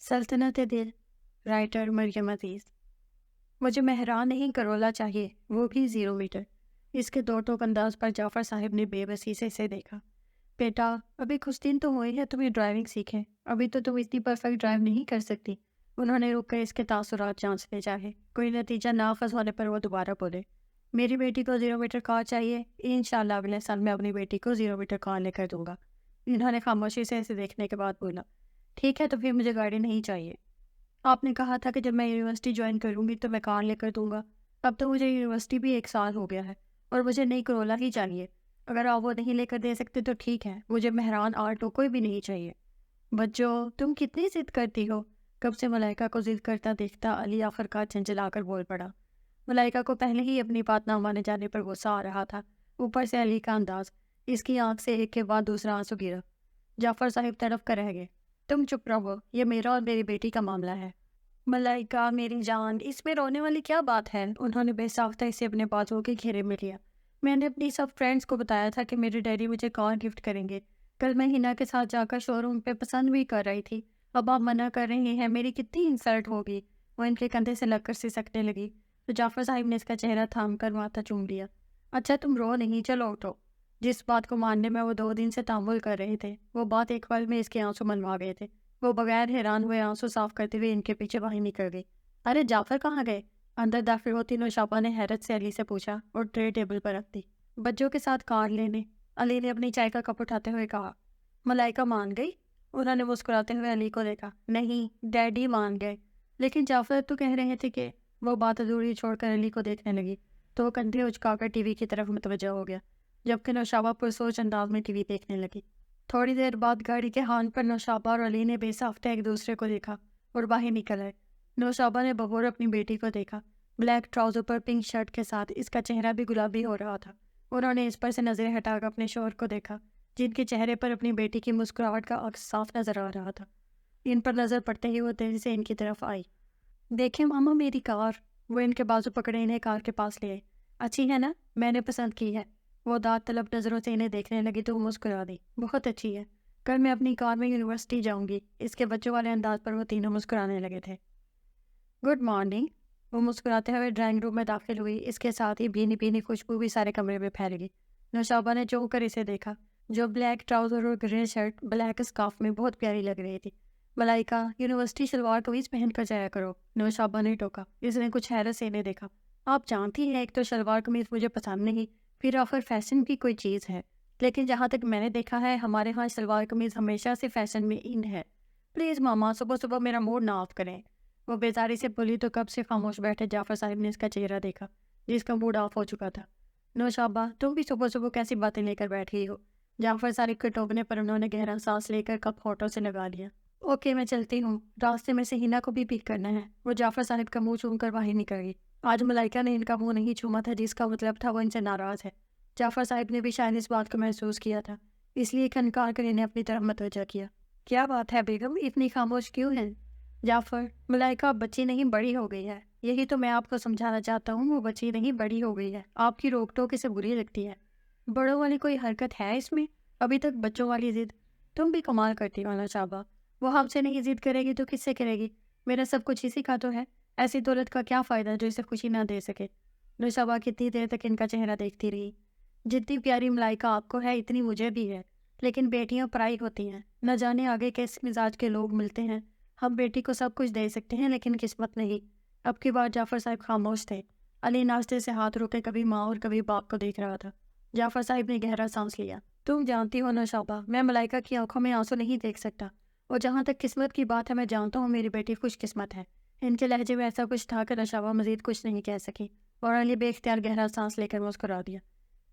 سلطنت دل، رائٹر مریم عزیز۔ مجھے مہران نہیں کرولا چاہیے، وہ بھی 0 میٹر۔ اس کے دو ٹوک انداز پر جعفر صاحب نے بے بسی سے اسے دیکھا۔ بیٹا، ابھی کچھ دن تو ہوئے ہیں تمہیں ڈرائیونگ سیکھیں، ابھی تو تم اتنی پرفیکٹ ڈرائیو نہیں کر سکتی۔ انہوں نے رک کر اس کے تاثرات جانچنے چاہے۔ کوئی نتیجہ ناخذ ہونے پر وہ دوبارہ بولے، میری بیٹی کو 0 میٹر کار چاہیے، انشاءاللہ اگلے سال میں اپنی بیٹی کو 0 میٹر کار لے کر دوں گا۔ انہوں نے خاموشی سے اسے دیکھنے کے بعد بولا، ٹھیک ہے تو پھر مجھے گاڑی نہیں چاہیے۔ آپ نے کہا تھا کہ جب میں یونیورسٹی جوائن کروں گی تو میں کار لے کر دوں گا۔ اب تو مجھے یونیورسٹی بھی 1 سال ہو گیا ہے اور مجھے نئی کرولا ہی چاہیے۔ اگر آپ وہ نہیں لے کر دے سکتے تو ٹھیک ہے، مجھے مہران آلٹو کوئی بھی نہیں چاہیے۔ بچوں، تم کتنی ضد کرتی ہو؟ کب سے ملائکہ کو ضد کرتا دیکھتا علی آخرکار جھنجھلا کر بول پڑا۔ ملائکہ کو پہلے ہی اپنی بات نہ مانے جانے پر غصہ آ رہا تھا، اوپر سے علی کا انداز۔ اس کی آنکھ سے ایک کے بعد دوسرا آنسو گرا۔ جعفر صاحب تڑپ کر رہ گئے۔ تم چپ رہو، یہ میرا اور میری بیٹی کا معاملہ ہے۔ ملائکہ میری جان، اس میں رونے والی کیا بات ہے؟ انہوں نے بے ساختہ اسے اپنے بازوؤں کے گھیرے میں لیا۔ میں نے اپنی سب فرینڈس کو بتایا تھا کہ میرے ڈیڈی مجھے کار گفٹ کریں گے۔ کل میں ہنا کے ساتھ جا کر شو روم پہ پسند بھی کر رہی تھی۔ اب آپ منع کر رہے ہیں، میری کتنی انسلٹ ہوگی۔ وہ ان کے کندھے سے لگ کر سسکنے لگی تو جعفر صاحب نے اس کا چہرہ تھام کر ماتھا چوم لیا۔ اچھا تم رو نہیں، چلو اٹھو۔ جس بات کو ماننے میں وہ 2 دن سے تحمل کر رہے تھے، وہ بات ایک پل میں اس کے آنسو منوا گئے تھے۔ وہ بغیر حیران ہوئے آنسو صاف کرتے ہوئے ان کے پیچھے باہر نکل گئی۔ ارے جعفر کہاں گئے؟ اندر داخل ہوتی نوشابہ نے حیرت سے علی سے پوچھا اور ٹرے ٹیبل پر رکھ دی۔ بچوں کے ساتھ کار لینے، علی نے اپنی چائے کا کپ اٹھاتے ہوئے کہا۔ ملائکہ مان گئی؟ انہوں نے مسکراتے ہوئے علی کو دیکھا۔ نہیں، ڈیڈی مان گئے۔ لیکن جعفر تو کہہ رہے تھے کہ… وہ بات ادھوری چھوڑ کر علی کو دیکھنے لگی تو وہ کندھے اچکا کر ٹی وی کی طرف متوجہ ہو گیا، جبکہ نوشابہ پرسوچ انداز میں ٹی وی دیکھنے لگی۔ تھوڑی دیر بعد گاڑی کے ہارن پر نوشابہ اور علی نے بے ساختہ ایک دوسرے کو دیکھا اور باہر نکل آئے۔ نوشابہ نے بغور اپنی بیٹی کو دیکھا، بلیک ٹراؤزر پر پنک شرٹ کے ساتھ۔ اس کا چہرہ بھی گلابی ہو رہا تھا۔ انہوں نے اس پر سے نظریں ہٹا کر اپنے شوہر کو دیکھا، جن کے چہرے پر اپنی بیٹی کی مسکراہٹ کا عکس صاف نظر آ رہا تھا۔ ان پر نظر پڑتے ہی وہ تیزی سے ان کی طرف آئی۔ دیکھیں ماما میری کار۔ وہ ان کے بازو پکڑے انہیں کار کے پاس لے آئی۔ اچھی ہے نا؟ میں نے پسند کی ہے۔ وہ داد طلب نظروں سے انہیں دیکھنے لگی تو وہ مسکرا دی۔ بہت اچھی ہے، کل میں اپنی کار میں یونیورسٹی جاؤں گی۔ اس کے بچوں والے انداز پر وہ تینوں مسکرانے لگے تھے۔ Good morning. وہ مسکراتے ہوئے ڈرائنگ روم میں داخل ہوئی، اس کے ساتھ ہی بھینی بھینی خوشبو بھی سارے کمرے میں پھیل گئی۔ نوشابہ نے چونک کر اسے دیکھا، جو بلیک ٹراؤزر اور گرے شرٹ بلیک اسکارف میں بہت پیاری لگ رہی تھی۔ ملائکہ، یونیورسٹی شلوار قمیض پہن کر جایا کرو، نوشابہ نے ٹوکا۔ اس نے کچھ حیرت سے انہیں دیکھا۔ آپ جانتی ہیں ایک تو شلوار قمیض مجھے پسند نہیں، پھر آخر فیشن بھی کوئی چیز ہے، لیکن جہاں تک میں نے دیکھا ہے ہمارے ہاں شلوار قمیض ہمیشہ سے فیشن میں ان ہے۔ پلیز ماما، صبح صبح میرا موڈ نہ آف کریں۔ وہ بیزاری سے بولی تو کب سے خاموش بیٹھے جعفر صاحب نے اس کا چہرہ دیکھا، جس کا موڈ آف ہو چکا تھا۔ نوشابہ، تم بھی صبح صبح کیسی باتیں لے کر بیٹھ گئی ہو؟ جعفر صاحب کے ٹوکنے پر انہوں نے گہرا سانس لے کر کپ ہونٹوں سے لگا لیا۔ اوکے میں چلتی ہوں، راستے میں سے ہنا کو بھی پک کرنا ہے۔ وہ جعفر صاحب کا منہ چوم کر باہر نکل گئی۔ آج ملائکہ نے ان کا منہ نہیں چوما تھا، جس کا مطلب تھا وہ ان سے ناراض ہے۔ جعفر صاحب نے بھی شاید اس بات کو محسوس کیا تھا، اس لیے کنکار کر انہیں اپنی طرف متوجہ کیا۔ کیا بات ہے بیگم، اتنی خاموش کیوں ہیں؟ جعفر، ملائکہ اب بچی نہیں بڑی ہو گئی ہے، یہی تو میں آپ کو سمجھانا چاہتا ہوں۔ وہ بچی نہیں بڑی ہو گئی ہے، آپ کی روک ٹوک اسے بری لگتی ہے۔ بڑوں والی کوئی حرکت ہے اس میں؟ ابھی تک بچوں والی ضد۔ تم بھی کمال کرتی ہو نوشابہ، وہ ہم سے نہیں ضد کرے گی تو کس سے کرے گی؟ میرا سب کچھ اسی کا تو ہے، ایسی دولت کا کیا فائدہ جو اسے خوشی نہ دے سکے؟ نوشابہ کتنی دیر تک ان کا چہرہ دیکھتی رہی۔ جتنی پیاری ملائکہ آپ کو ہے اتنی مجھے بھی ہے، لیکن بیٹیاں پرائی ہوتی ہیں، نہ جانے آگے کس مزاج کے لوگ ملتے ہیں۔ ہم بیٹی کو سب کچھ دے سکتے ہیں لیکن قسمت نہیں۔ اب کی بار جعفر صاحب خاموش تھے۔ علی ناشتے سے ہاتھ روکے کبھی ماں اور کبھی باپ کو دیکھ رہا تھا۔ جعفر صاحب نے گہرا سانس لیا۔ تم جانتی ہو نوشابہ، میں ملائکہ کی آنکھوں میں آنسو نہیں دیکھ سکتا، اور جہاں تک قسمت کی بات ہے میں جانتا ہوں میری بیٹی خوش قسمت ہے۔ ان کے لہجے میں ایسا کچھ تھا کہ نوشابہ مزید کچھ نہیں کہہ سکی، اور علی بے اختیار گہرا سانس لے کر مسکرا دیا۔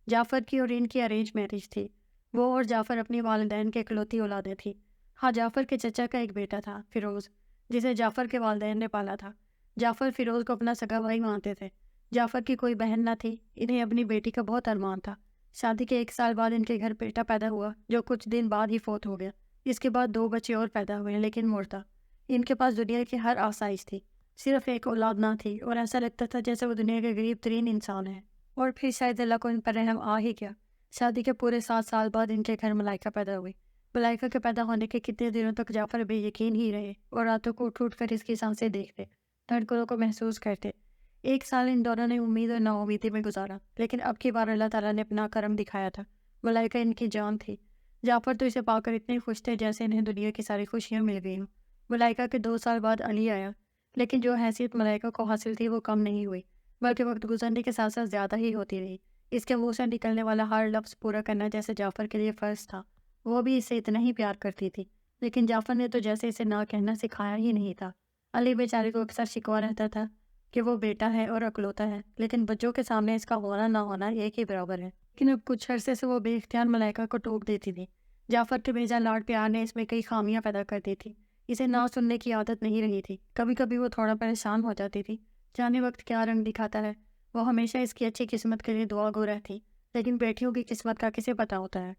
جعفر کی اور ان کی ارینج میرج تھی۔ وہ اور جعفر اپنی والدین کے اکلوتی اولادیں تھیں۔ ہاں، جعفر کے چچا کا ایک بیٹا تھا، فیروز، جسے جعفر کے والدین نے پالا تھا۔ جعفر فیروز کو اپنا سگا بھائی مانتے تھے۔ جعفر کی کوئی بہن نہ تھی، انہیں اپنی بیٹی کا بہت ارمان تھا۔ شادی کے 1 سال بعد ان کے گھر بیٹا پیدا ہوا، جو کچھ دن بعد ہی فوت ہو گیا۔ اس کے بعد 2 بچے اور پیدا ہوئے، لیکن مردہ۔ ان کے پاس دنیا کی ہر آسائش تھی، صرف ایک اولاد نہ تھی، اور ایسا لگتا تھا جیسے وہ دنیا کے غریب ترین انسان ہے۔ اور پھر شاید اللہ کو ان پر رحم آ ہی گیا۔ شادی کے پورے 7 سال بعد ان کے گھر ملائکہ پیدا ہوئی۔ ملائکہ کے پیدا ہونے کے کتنے دنوں تک جعفر بے یقین ہی رہے اور راتوں کو اٹھ اٹھ کر اس کی سانسیں دیکھتے، دھڑکنوں کو محسوس کرتے۔ 1 سال ان دونوں نے امید اور نا امیدی میں گزارا، لیکن اب کی بار اللہ تعالیٰ نے اپنا کرم دکھایا تھا۔ ملائکہ ان کی جان تھی۔ جعفر تو اسے پا کر اتنے خوش تھے جیسے انہیں دنیا کی ساری خوشیاں مل گئی ہوں۔ ملائکہ کے 2 سال بعد علی آیا، لیکن جو حیثیت ملائکہ کو حاصل تھی وہ کم نہیں ہوئی، بلکہ وقت گزرنے کے ساتھ ساتھ زیادہ ہی ہوتی رہی۔ اس کے منہ سے نکلنے والا ہر لفظ پورا کرنا جیسے جعفر کے لیے فرض تھا۔ وہ بھی اسے اتنا ہی پیار کرتی تھی، لیکن جعفر نے تو جیسے اسے نہ کہنا سکھایا ہی نہیں تھا۔ علی بیچارے کو اکثر شکوہ رہتا تھا کہ وہ بیٹا ہے اور اکلوتا ہے، لیکن بچوں کے سامنے اس کا ہونا نہ ہونا ایک ہی برابر ہے۔ لیکن اب کچھ عرصے سے وہ بے اختیار ملائکہ کو ٹوک دیتی تھی۔ جعفر کے بھیجا لاڈ پیار نے اس میں کئی خامیاں پیدا کر دی تھی۔ اسے نہ سننے کی عادت نہیں رہی تھی، کبھی کبھی وہ تھوڑا پریشان ہو جاتی تھی۔ جانے وقت کیا رنگ دکھاتا ہے، وہ ہمیشہ اس کی اچھی قسمت کے لیے دعا گو رہتی، لیکن بیٹیوں کی قسمت کا کسے پتا ہوتا ہے۔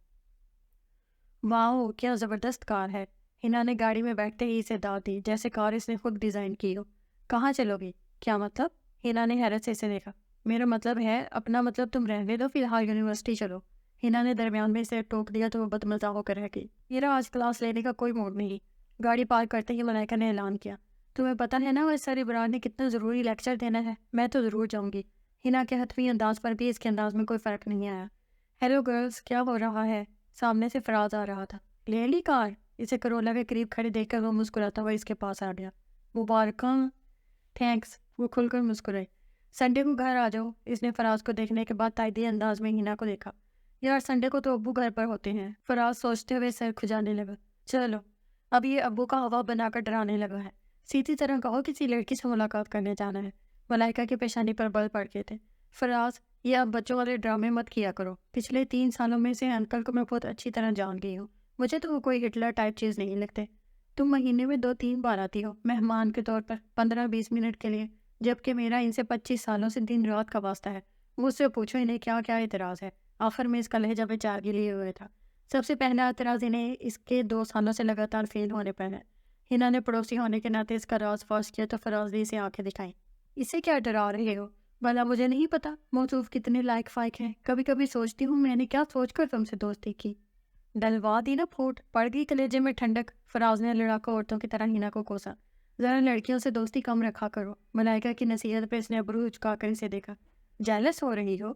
واؤ، کیا زبردست کار ہے! ہنا نے گاڑی میں بیٹھتے ہی اسے داد دی، جیسے کار اس نے خود ڈیزائن کی ہو۔ کہاں چلو گی؟ کیا مطلب؟ ہنا نے حیرت سے اسے دیکھا۔ میرا مطلب ہے، اپنا مطلب تم رہنے دو، فی الحال یونیورسٹی چلو۔ ہنا نے درمیان میں اسے ٹوک دیا تو وہ بدمزہ ہو کر رہ گئی۔ میرا آج کلاس لینے کا کوئی موڈ نہیں۔ گاڑی پارک کرتے ہی ملائکہ نے اعلان کیا، تمہیں پتہ ہے نا وہ سر ابرار نے کتنا ضروری لیکچر دینا ہے، میں تو ضرور جاؤں گی۔ ہنا کے حتمی انداز پر بھی اس کے انداز میں کوئی فرق نہیں آیا۔ ہیلو گرلز، کیا ہو رہا ہے؟ سامنے سے فراز آ رہا تھا۔ لے لی کار؟ اسے کرولا کے قریب کھڑے دیکھ کر وہ مسکراتا ہوا اس کے پاس آ گیا۔ مبارکاں۔ تھینکس، وہ کھل کر مسکرائی۔ سنڈے کو گھر آ جاؤ، اس نے فراز کو دیکھنے کے بعد تائیدی انداز میں ہنا کو دیکھا۔ یار سنڈے کو تو ابو گھر پر ہوتے ہیں، فراز سوچتے ہوئے سر کھجانے لگا۔ چلو، اب یہ ابو کا ہوا بنا کر ڈرانے لگا ہے۔ سیدھی طرح کہو کسی لڑکی سے ملاقات کرنے جانا ہے۔ ملائکہ کی پیشانی پر بل پڑ گئے تھے۔ فراز، یہ اب بچوں والے ڈرامے مت کیا کرو، پچھلے 3 سالوں میں سے انکل کو میں بہت اچھی طرح جان گئی ہوں، مجھے تو وہ کوئی ہٹلر ٹائپ چیز نہیں لگتے۔ تم مہینے میں 2-3 بار آتی ہو، مہمان کے طور پر 15-20 منٹ کے لیے، جبکہ میرا ان سے 25 سالوں سے دن رات کا واسطہ ہے۔ مجھ سے پوچھو انہیں کیا کیا اعتراض ہے۔ آخر میں اس کا لہجہ بیچارگی لیے ہوئے تھا۔ سب سے پہلا اعتراض انہیں اس کے 2 سالوں سے لگاتار فیل ہونے پر ہے۔ ہنا نے پڑوسی ہونے کے ناطے اس کا راز فاش کیا تو فراز نے اسے آنکھیں دکھائیں۔ اسے کیا ڈرا رہے ہو؟ بھلا مجھے نہیں پتا موصوف کتنے لائق فائق ہیں، کبھی کبھی سوچتی ہوں میں نے کیا سوچ کر تم سے دوستی کی۔ ڈلوا دی نا پھوٹ، پڑ گئی کلیجے میں ٹھنڈک۔ فراز نے لڑاکا عورتوں کی طرح ہنا کو کوسا۔ ذرا لڑکیوں سے دوستی کم رکھا کرو۔ ملائکہ کی نصیحت پہ اس نے ابرو اچکا کر اسے دیکھا۔ جیلس ہو رہی ہو؟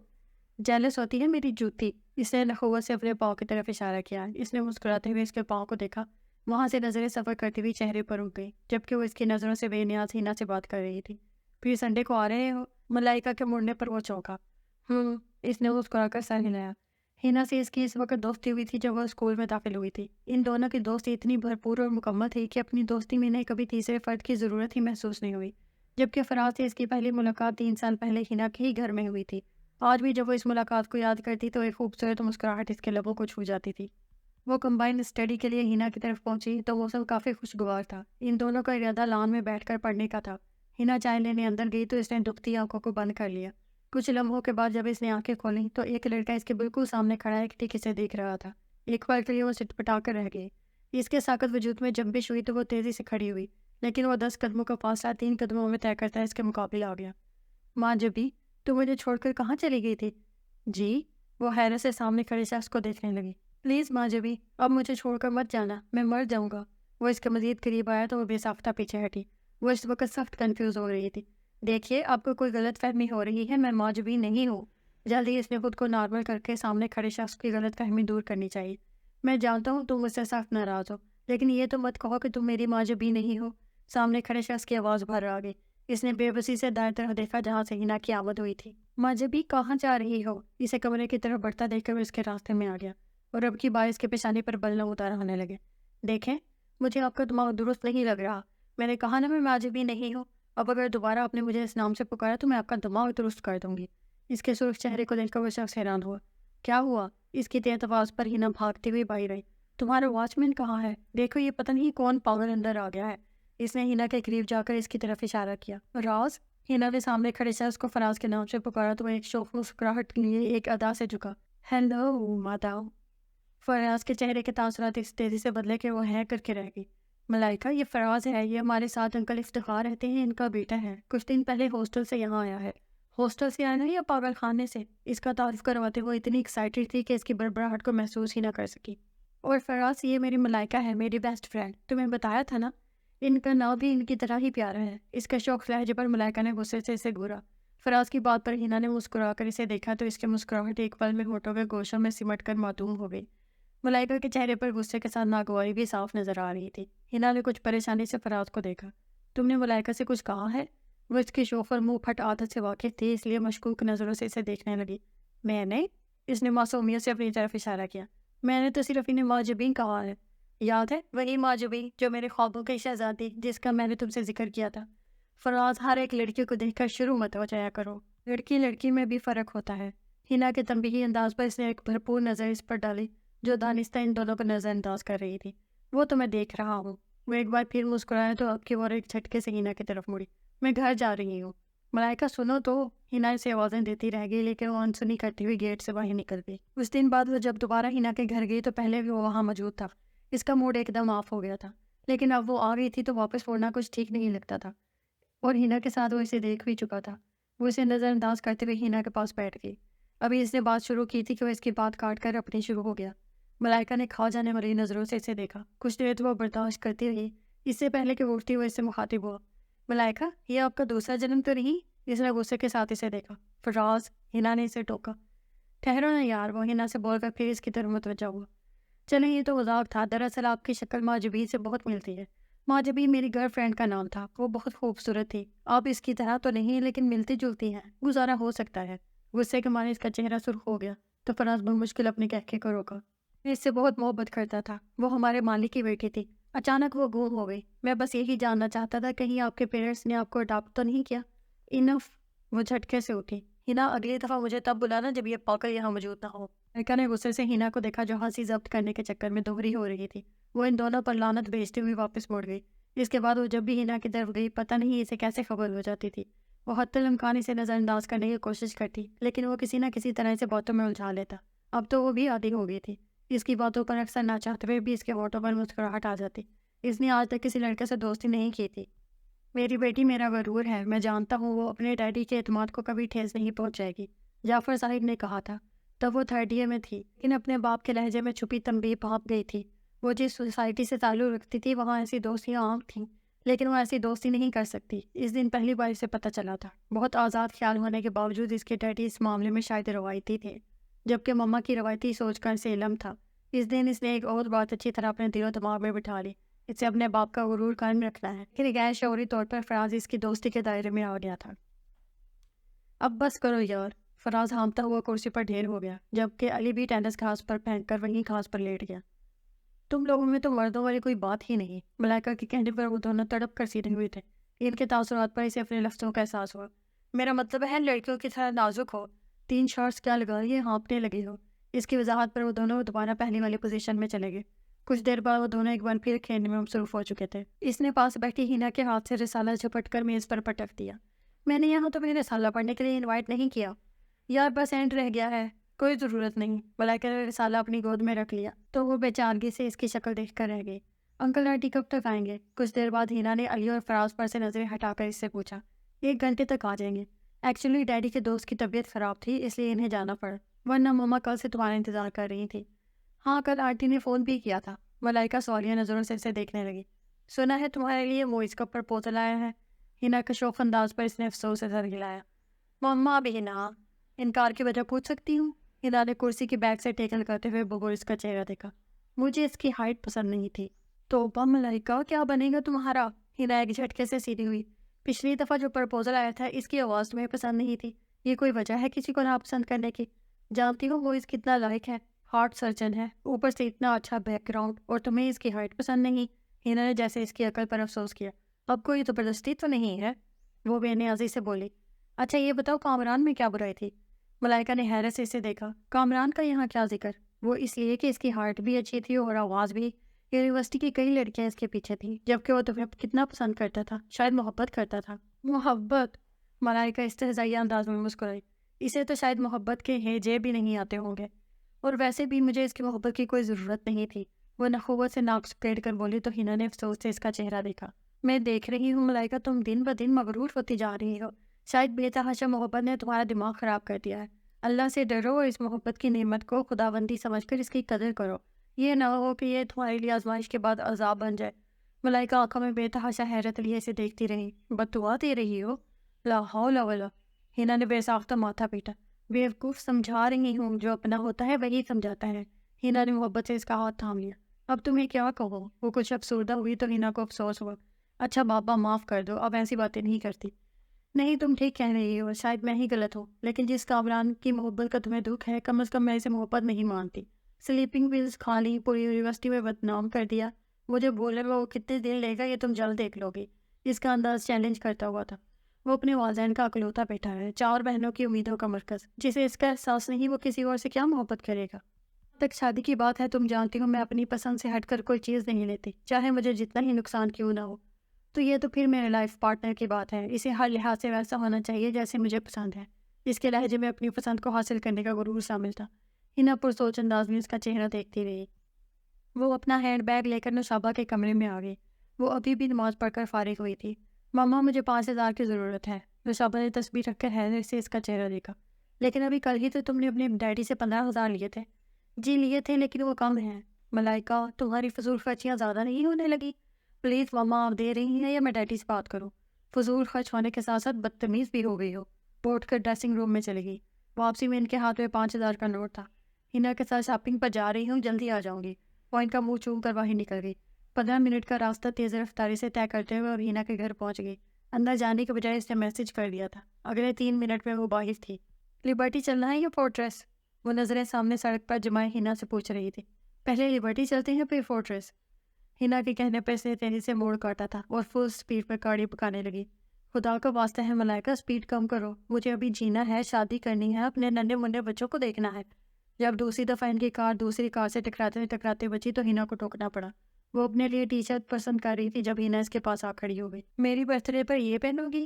جیلس ہوتی ہے میری جوتی۔ اس نے نخوت سے اپنے پاؤں کی طرف اشارہ کیا۔ اس نے مسکراتے ہوئے اس کے پاؤں کو دیکھا، وہاں سے نظریں سفر کرتی ہوئی چہرے پر رک گئی، جبکہ وہ اس کی نظروں سے بے نیاز ہنا سے بات کر رہی تھی۔ پھر سنڈے کو آ رہے ہو؟ ملائکہ کے مڑنے پر وہ چونکا۔ اس نے مسکرا کر سر ہلایا۔ ہنا سے اس کی اس وقت دوستی ہوئی تھی جب وہ اسکول میں داخل ہوئی تھی۔ ان دونوں کی دوستی اتنی بھرپور اور مکمل تھی کہ اپنی دوستی میں انہیں کبھی تیسرے فرد کی ضرورت ہی محسوس نہیں ہوئی، جبکہ فراز سے اس کی پہلی ملاقات 3 سال پہلے ہنا کے ہی گھر میں ہوئی تھی۔ آج بھی جب وہ اس ملاقات کو یاد کرتی تو ایک خوبصورت مسکراہٹ اس کے لبوں کو چھو جاتی تھی۔ وہ کمبائنڈ اسٹڈی کے لیے ہنا کی طرف پہنچی تو موسم کافی خوشگوار تھا۔ ان دونوں کا ارادہ لان میں بیٹھ کر پڑھنے کا تھا۔ ہنا چائے لینے اندر گئی تو اس نے دکھتی آنکھوں کو بند کر لیا۔ کچھ لمحوں کے بعد جب اس نے آنکھیں کھولیں تو ایک لڑکا اس کے بالکل سامنے کھڑا ہے کہ ٹھیک اسے دیکھ رہا تھا۔ ایک پل کے لیے وہ سٹپٹا کر رہ گئی۔ اس کے ساکت وجود میں جنبش ہوئی تو وہ تیزی سے کھڑی ہوئی، لیکن وہ 10 قدموں کا فاصلہ 3 قدموں میں طے کرتا اس کے مقابل آ گیا۔ ماں جبی، تو مجھے چھوڑ کر کہاں چلی گئی تھی؟ جی، وہ حیرت سے سامنے کھڑے شخص کو دیکھنے لگی۔ پلیز ماں جبی، اب مجھے چھوڑ کر مت جانا، میں مر جاؤں گا۔ وہ اس کے مزید قریب آیا تو وہ بے ساختہ پیچھے ہٹی۔ وہ اس وقت سخت کنفیوز ہو رہی تھی۔ دیکھیے، آپ کو کوئی غلط فہمی ہو رہی ہے، میں ماں جبی نہیں ہوں۔ جلدی اس نے خود کو نارمل کر کے سامنے کھڑے شخص کی غلط فہمی دور کرنی چاہیے۔ میں جانتا ہوں تم مجھ سے سخت ناراض ہو، لیکن یہ تو مت کہو کہ تم میری ماں جبی نہیں ہو۔ سامنے کھڑے شخص کی آواز بھر آ گئی۔ اس نے بے بسی سے دائیں طرف دیکھا جہاں سے ہنا کی آمد ہوئی تھی۔ ماں جبی، کہاں جا رہی ہو؟ اسے کمرے کی طرف بڑھتا دیکھ کر وہ اس کے راستے میں آ گیا اور اب کی باعث کے پیشانی پر بل نہ اتار ہونے لگے۔ دیکھیں، مجھے آپ کا دماغ درست نہیں لگ رہا، میں نے کہا نا میں ماں جبی نہیں ہوں۔ اب اگر دوبارہ آپ نے مجھے اس نام سے پکارا تو میں آپ کا دماغ درست کر دوں گی۔ اس کے سرخ چہرے کو دیکھ کر وہ شخص حیران ہوا۔ کیا ہوا؟ اس کی تیز آواز پر ہنا بھاگتی ہوئی باہر آئی۔ تمہارا واچ مین کہاں ہے؟ دیکھو یہ پتہ نہیں کون پاگل اندر آ گیا ہے۔ اس نے ہنا کے قریب جا کر اس کی طرف اشارہ کیا۔ راز؟ ہنا نے سامنے کھڑے شخص کو فراز کے نام سے پکارا تو وہ ایک شوخ مسکراہٹ لیے ایک ادا سے جھکا۔ ہیلو ماداؤ۔ فراز کے چہرے کے تاثرات اس تیزی سے بدلے کہ وہ ہے کر کے رہ گئی۔ ملائکہ، یہ فراز ہے، یہ ہمارے ساتھ انکل افتخار رہتے ہیں، ان کا بیٹا ہے، کچھ دن پہلے ہاسٹل سے یہاں آیا ہے۔ ہاسٹل سے آنا یا پاگل خانے سے؟ اس کا تعارف کرواتے وہ اتنی ایکسائٹڈ تھی کہ اس کی بڑبڑاہٹ کو محسوس ہی نہ کر سکی۔ اور فراز یہ میری ملائکہ ہے، میری بیسٹ فرینڈ، تمہیں بتایا تھا نا، ان کا نام بھی ان کی طرح ہی پیارا ہے۔ اس کا شوق لہجے پر ملائکہ نے غصے سے اسے گھورا۔ فراز کی بات پر ہینا نے مسکرا کر اسے دیکھا تو اس کی مسکراہٹ ایک پل میں ہونٹوں کے گوشوں میں سمٹ کر معدوم ہو گئی۔ ملائکہ کے چہرے پر غصے کے ساتھ ناگواری بھی صاف نظر آ رہی تھی۔ ہینا نے کچھ پریشانی سے فراز کو دیکھا۔ تم نے ملائکہ سے کچھ کہا ہے؟ وہ اس کی شوق اور منہ پھٹ عادت سے واقف تھی، اس لیے مشکوک نظروں سے اسے دیکھنے لگی۔ میں نے؟ اس نے معصومیت سے اپنی طرف اشارہ کیا۔ میں نے تو صرف انہیں معجبین کہا ہے۔ یاد ہے وہی معجبین جو میرے خوابوں کی شہزادی جس کا میں نے تم سے ذکر کیا تھا۔ فراز، ہر ایک لڑکی کو دیکھ کر شروع مت ہو جایا کرو، لڑکی لڑکی میں بھی فرق ہوتا ہے۔ ہینا کے تنبیہی انداز پر اس نے ایک بھرپور نظر اس پر ڈالی جو دانستہ ان دونوں کو نظر انداز کر رہی تھی۔ وہ تو میں دیکھ رہا ہوں۔ وہ ایک بار پھر مسکرایا تو اب کی اور ایک جھٹکے سے ہینا کی طرف مڑی۔ میں گھر جا رہی ہوں۔ ملائکہ سنو تو، ہینا اسے آوازیں دیتی رہ گئی لیکن وہ انسنی کرتی ہوئی گیٹ سے باہر نکل گئی۔ اس دن بعد وہ جب دوبارہ ہینا کے گھر گئی تو پہلے بھی وہ وہاں موجود تھا۔ اس کا موڈ ایک دم آف ہو گیا تھا، لیکن اب وہ آ گئی تھی تو واپس موڑنا کچھ ٹھیک نہیں لگتا تھا، اور ہینا کے ساتھ وہ اسے دیکھ بھی چکا تھا۔ وہ اسے نظر انداز کرتے ہوئے ہینا کے پاس بیٹھ گئی۔ ابھی اس نے بات شروع کی تھی کہ وہ اس کی بات کاٹ کر اپنی شروع ہو گیا۔ ملائکہ نے کھا جانے والی نظروں سے اسے دیکھا۔ کچھ دیر تو وہ برداشت کرتی رہی، اس سے پہلے کہ اٹھتی وہ اس سے مخاطب ہوا۔ ملائکہ، یہ آپ کا دوسرا جنم تو نہیں؟ اس نے غصے کے ساتھ اسے دیکھا۔ فراز، ہینا نے اسے ٹوکا۔ ٹھہرو نا یار، وہ ہینا سے بول کر پھر اس کی طرف متوجہ ہوا۔ چلیں یہ تو مذاق تھا، دراصل آپ کی شکل معجبی سے بہت ملتی ہے۔ معجبی میری گرل فرینڈ کا نام تھا، وہ بہت خوبصورت تھی۔ آپ اس کی طرح تو نہیں لیکن ملتی جلتی ہیں، گزارا ہو سکتا ہے۔ غصے کے مارے اس کا چہرہ سرخ ہو گیا تو فراز بمشکل اپنے کہکے کو روکا۔ میں اس سے بہت محبت کرتا تھا، وہ ہمارے مالک کی بیٹی تھی۔ اچانک وہ گم ہو گئی۔ میں بس یہی جاننا چاہتا تھا کہیں آپ کے پیرنٹس نے آپ کو اڈاپٹ تو نہیں کیا؟ انف، وہ جھٹکے سے اٹھی۔ ہینا، اگلی دفعہ مجھے تب بلانا جب یہ پاگل یہاں موجود نہ ہو۔ ملائکہ نے غصے سے ہینا کو دیکھا جو ہنسی ضبط کرنے کے چکر میں دوہری ہو رہی تھی۔ وہ ان دونوں پر لعنت بھیجتے ہوئی واپس مڑ گئی۔ اس کے بعد وہ جب بھی ہینا کی طرف گئی پتہ نہیں اسے کیسے خبر ہو جاتی تھی۔ وہ حتی الامکان اسے نظر انداز کرنے کی کوشش کرتی لیکن وہ کسی نہ کسی طرح اسے باتوں میں الجھا لیتا۔ اب تو وہ بھی عادی ہو گئی تھی۔ اس کی باتوں پر اکثر نہ چاہتے ہوئے بھی اس کے ہونٹوں پر مسکراہٹ آ جاتی۔ اس نے آج تک کسی لڑکے سے دوستی نہیں کی تھی۔ میری بیٹی میرا غرور ہے، میں جانتا ہوں وہ اپنے ڈیڈی کے اعتماد کو کبھی ٹھیس نہیں پہنچائے گی، جعفر صاحب نے کہا تھا۔ تب وہ 3rd ایئر میں تھی لیکن اپنے باپ کے لہجے میں چھپی تنبیہ بھانپ گئی تھی۔ وہ جس سوسائٹی سے تعلق رکھتی تھی وہاں ایسی دوستیاں عام تھیں لیکن وہ ایسی دوستی نہیں کر سکتی۔ اس دن پہلی بار اسے پتہ چلا تھا۔ بہت آزاد خیال ہونے کے باوجود اس کے ڈیڈی اس معاملے میں شاید روایتی تھے، جبکہ مما کی روایتی سوچ کا اسے علم تھا۔ اس دن اس نے ایک اور بات اچھی طرح اپنے دل و دماغ میں بٹھا لی، اسے اپنے باپ کا غرور قائم رکھنا ہے۔ لیکن غیر شعوری طور پر فراز اس کی دوستی کے دائرے میں آ گیا تھا۔ اب بس کرو یار، فراز ہامتا ہوا کرسی پر ڈھیر ہو گیا جبکہ علی بھی ٹینس گھاس پر پھینک کر وہیں گھاس پر لیٹ گیا۔ تم لوگوں میں تو مردوں والی کوئی بات ہی نہیں۔ ملائکہ کے کہنے پر وہ دونوں تڑپ کر سیدھے ہوئے تھے۔ ان کے تاثرات پر اسے اپنے لفظوں کا احساس ہوا۔ میرا مطلب ہے لڑکیوں کی طرح نازک ہو، 3 شارٹس کیا لگا لیے، ہانپنے لگے ہو۔ اس کی وضاحت پر وہ دونوں دوبارہ پہلی والی پوزیشن میں چلے گئے۔ کچھ دیر بعد وہ دونوں ایک بار پھر کھیلنے میں مصروف ہو چکے تھے۔ اس نے پاس بیٹھی ہینا کے ہاتھ سے رسالہ جھپٹ کر میز پر پٹک دیا۔ میں نے یہاں تمہیں رسالہ پڑھنے کے لیے انوائٹ نہیں کیا یار، بس اینڈ رہ گیا ہے، کوئی ضرورت نہیں۔ ملائکہ نے رسالہ اپنی گود میں رکھ لیا تو وہ بے چارگی سے اس کی شکل دیکھ کر رہ گئی۔ انکل آنٹی کب تک آئیں گے؟ کچھ دیر بعد ہینا نے علی اور فراز پر سے نظریں ہٹا کر اس سے پوچھا۔ 1 گھنٹے تک آ جائیں گے۔ ایکچولی ڈیڈی کے دوست کی طبیعت خراب تھی اس لیے انہیں جانا پڑا، ورنہ مما کل سے تمہارا انتظار کر رہی تھی۔ ہاں کل آنٹی نے فون بھی کیا تھا۔ ملائکہ سوالیہ نظروں سے اسے دیکھنے لگی۔ سنا ہے تمہارے لیے موئز کا پرپوزل آیا ہے؟ ہینا کے شوق انداز پر اس نے افسوس سے سر ہلایا۔ مما بھی نہ، انکار کی وجہ پوچھ سکتی ہوں؟ ہینا نے کرسی کی بیک سے ٹیکل کرتے ہوئے بغور اس کا چہرہ دیکھا۔ مجھے اس کی ہائٹ پسند نہیں تھی۔ توبہ ملائکہ، کیا بنے گا تمہارا؟ ہینا ایک جھٹکے سے سیدھی ہوئی۔ پچھلی دفعہ جو پرپوزل آیا تھا اس کی آواز تمہیں پسند نہیں تھی، یہ کوئی وجہ ہے کسی کو ناپسند کرنے کی؟ جانتی ہو وہ اس کتنا لائق ہے، ہارٹ سرجن ہے، اوپر سے اتنا اچھا بیک گراؤنڈ، اور تمہیں اس کی ہائٹ پسند نہیں؟ ہینا نے جیسے اس کی عقل پر افسوس کیا۔ اب کوئی زبردستی تو نہیں ہے؟ وہ بے نیازی سے بولی۔ اچھا یہ بتاؤ کامران میں کیا برائی تھی؟ ملائکہ نے حیرت سے اسے دیکھا۔ کامران کا یہاں کیا ذکر؟ وہ اس لیے کہ اس کی ہائٹ بھی اچھی تھی اور آواز بھی۔ یونیورسٹی کی کئی لڑکیاں اس کے پیچھے تھیں جبکہ وہ تمہیں کتنا پسند کرتا تھا، شاید محبت کرتا تھا۔ محبت؟ ملائکہ استہزائیہ انداز میں مسکرائی۔ اسے تو شاید محبت کے ہیجے بھی نہیں آتے ہوں گے، اور ویسے بھی مجھے اس کی محبت کی کوئی ضرورت نہیں تھی۔ وہ نخوت سے ناک سپیڑ کر بولی تو ہینا نے افسوس سے اس کا چہرہ دیکھا۔ میں دیکھ رہی ہوں ملائکہ تم دن بدن مغرور ہوتی جا رہی ہو، شاید بے تحاشا محبت نے تمہارا دماغ خراب کر دیا ہے۔ اللہ سے ڈرو اور اس محبت کی نعمت کو خداوندی سمجھ کر اس کی قدر کرو۔ یہ نہ ہو کہ یہ تمہارے لیے آزمائش کے بعد عذاب بن جائے۔ ملائکہ آنکھوں میں بے تحاشا حیرت لیے اسے دیکھتی رہی۔ بددعا دے رہی ہو؟ لا حول ولا۔ ہینا نے بے ساختہ ماتھا پیٹا۔ بیوقوف، سمجھا رہی ہوں، جو اپنا ہوتا ہے وہی سمجھاتا ہے۔ ہینا نے محبت سے اس کا ہاتھ تھام لیا۔ اب تمہیں کیا کہو؟ وہ کچھ افسردہ ہوئی تو ہینا کو افسوس ہوا۔ اچھا بابا، معاف کر دو، اب ایسی باتیں نہیں کرتی۔ نہیں، تم ٹھیک کہہ رہی ہو، شاید میں ہی غلط ہوں، لیکن جس کامران کی محبت کا تمہیں دکھ ہے، کم از کم میں اسے محبت نہیں مانتی۔ سلیپنگ ویلز کھا لی، پوری یونیورسٹی میں بدنام کر دیا۔ مجھے بولنے میں وہ کتنے دن لے گا یہ تم جلد دیکھ لو گی۔ اس کا انداز چیلنج کرتا ہوا تھا۔ وہ اپنے والدین کا اکلوتا بیٹا ہے، 4 بہنوں کی امیدوں کا مرکز، جسے اس کا احساس نہیں وہ کسی اور سے کیا محبت کرے گا۔ تک شادی کی بات ہے، تم جانتی ہو میں اپنی پسند سے ہٹ کر کوئی چیز نہیں لیتی، چاہے مجھے جتنا ہی نقصان کیوں نہ ہو۔ تو یہ تو پھر میرے لائف پارٹنر کی بات ہے، اسے ہر لحاظ سے ویسا ہونا چاہیے جیسے مجھے پسند ہے۔ اس کے لہجے میں اپنی پسند کو حاصل کرنے کا غرور شامل تھا۔ ہینا پرسوچ انداز میں اس کا چہرہ دیکھتی رہی۔ وہ اپنا ہینڈ بیگ لے کر نوشابہ کے کمرے میں آ گئی۔ وہ ابھی بھی نماز پڑھ کر فارغ ہوئی تھی۔ ماما، مجھے 5,000 کی ضرورت ہے۔ نوشابہ نے تسبیح رکھ کر حیرت سے اس کا چہرہ دیکھا۔ لیکن ابھی کل ہی تو تم نے اپنے ڈیڈی سے 15,000 لیے تھے۔ جی لیے تھے، لیکن وہ کم ہیں۔ ملائکہ، تمہاری فضول خرچیاں زیادہ نہیں ہونے لگی؟ پلیز ماما، آپ دے رہی ہیں یا میں ڈیڈی سے بات کروں؟ فضول خرچ ہونے کے ساتھ ساتھ بدتمیز بھی ہو گئی ہو۔ وہ اٹھ کر ڈریسنگ روم میں چلی گئی۔ واپسی میں ان کے ہاتھ میں 5,000 کا نوٹ تھا۔ ہینا کے ساتھ شاپنگ پر جا رہی ہوں، جلدی آ جاؤں گی۔ وہ ان کا منہ چوم کر باہر نکل گئی۔ 15 منٹ کا راستہ تیز رفتاری سے طے کرتے ہوئے اور ہینا کے گھر پہنچ گئی۔ اندر جانے کے بجائے اس نے میسج کر دیا تھا۔ اگلے 3 منٹ میں وہ باہر تھی۔ لبرٹی چلنا ہے یا فورٹریس؟ وہ نظریں سامنے سڑک پر جمائے ہینا سے پوچھ رہی تھی۔ پہلے لبرٹی چلتے ہیں پھر فورٹریس۔ ہینا کے کہنے پر اس نے تیزی سے موڑ کاٹا تھا اور فل سپیڈ پر گاڑی پکانے لگی۔ خدا کا واسطہ ہے ملائکہ، سپیڈ کم کرو، مجھے ابھی جینا ہے، شادی کرنی ہے، اپنے ننھے منھے بچوں کو دیکھنا ہے۔ جب دوسری دفعہ ان کی کار دوسری کار سے ٹکراتے بچی تو ہینا کو ٹوکنا پڑا۔ وہ اپنے لیے ٹی شرٹ پسند کر رہی تھی جب ہینا اس کے پاس آ کھڑی ہو گئی۔ میری برتھ ڈے پر یہ پہنو گی؟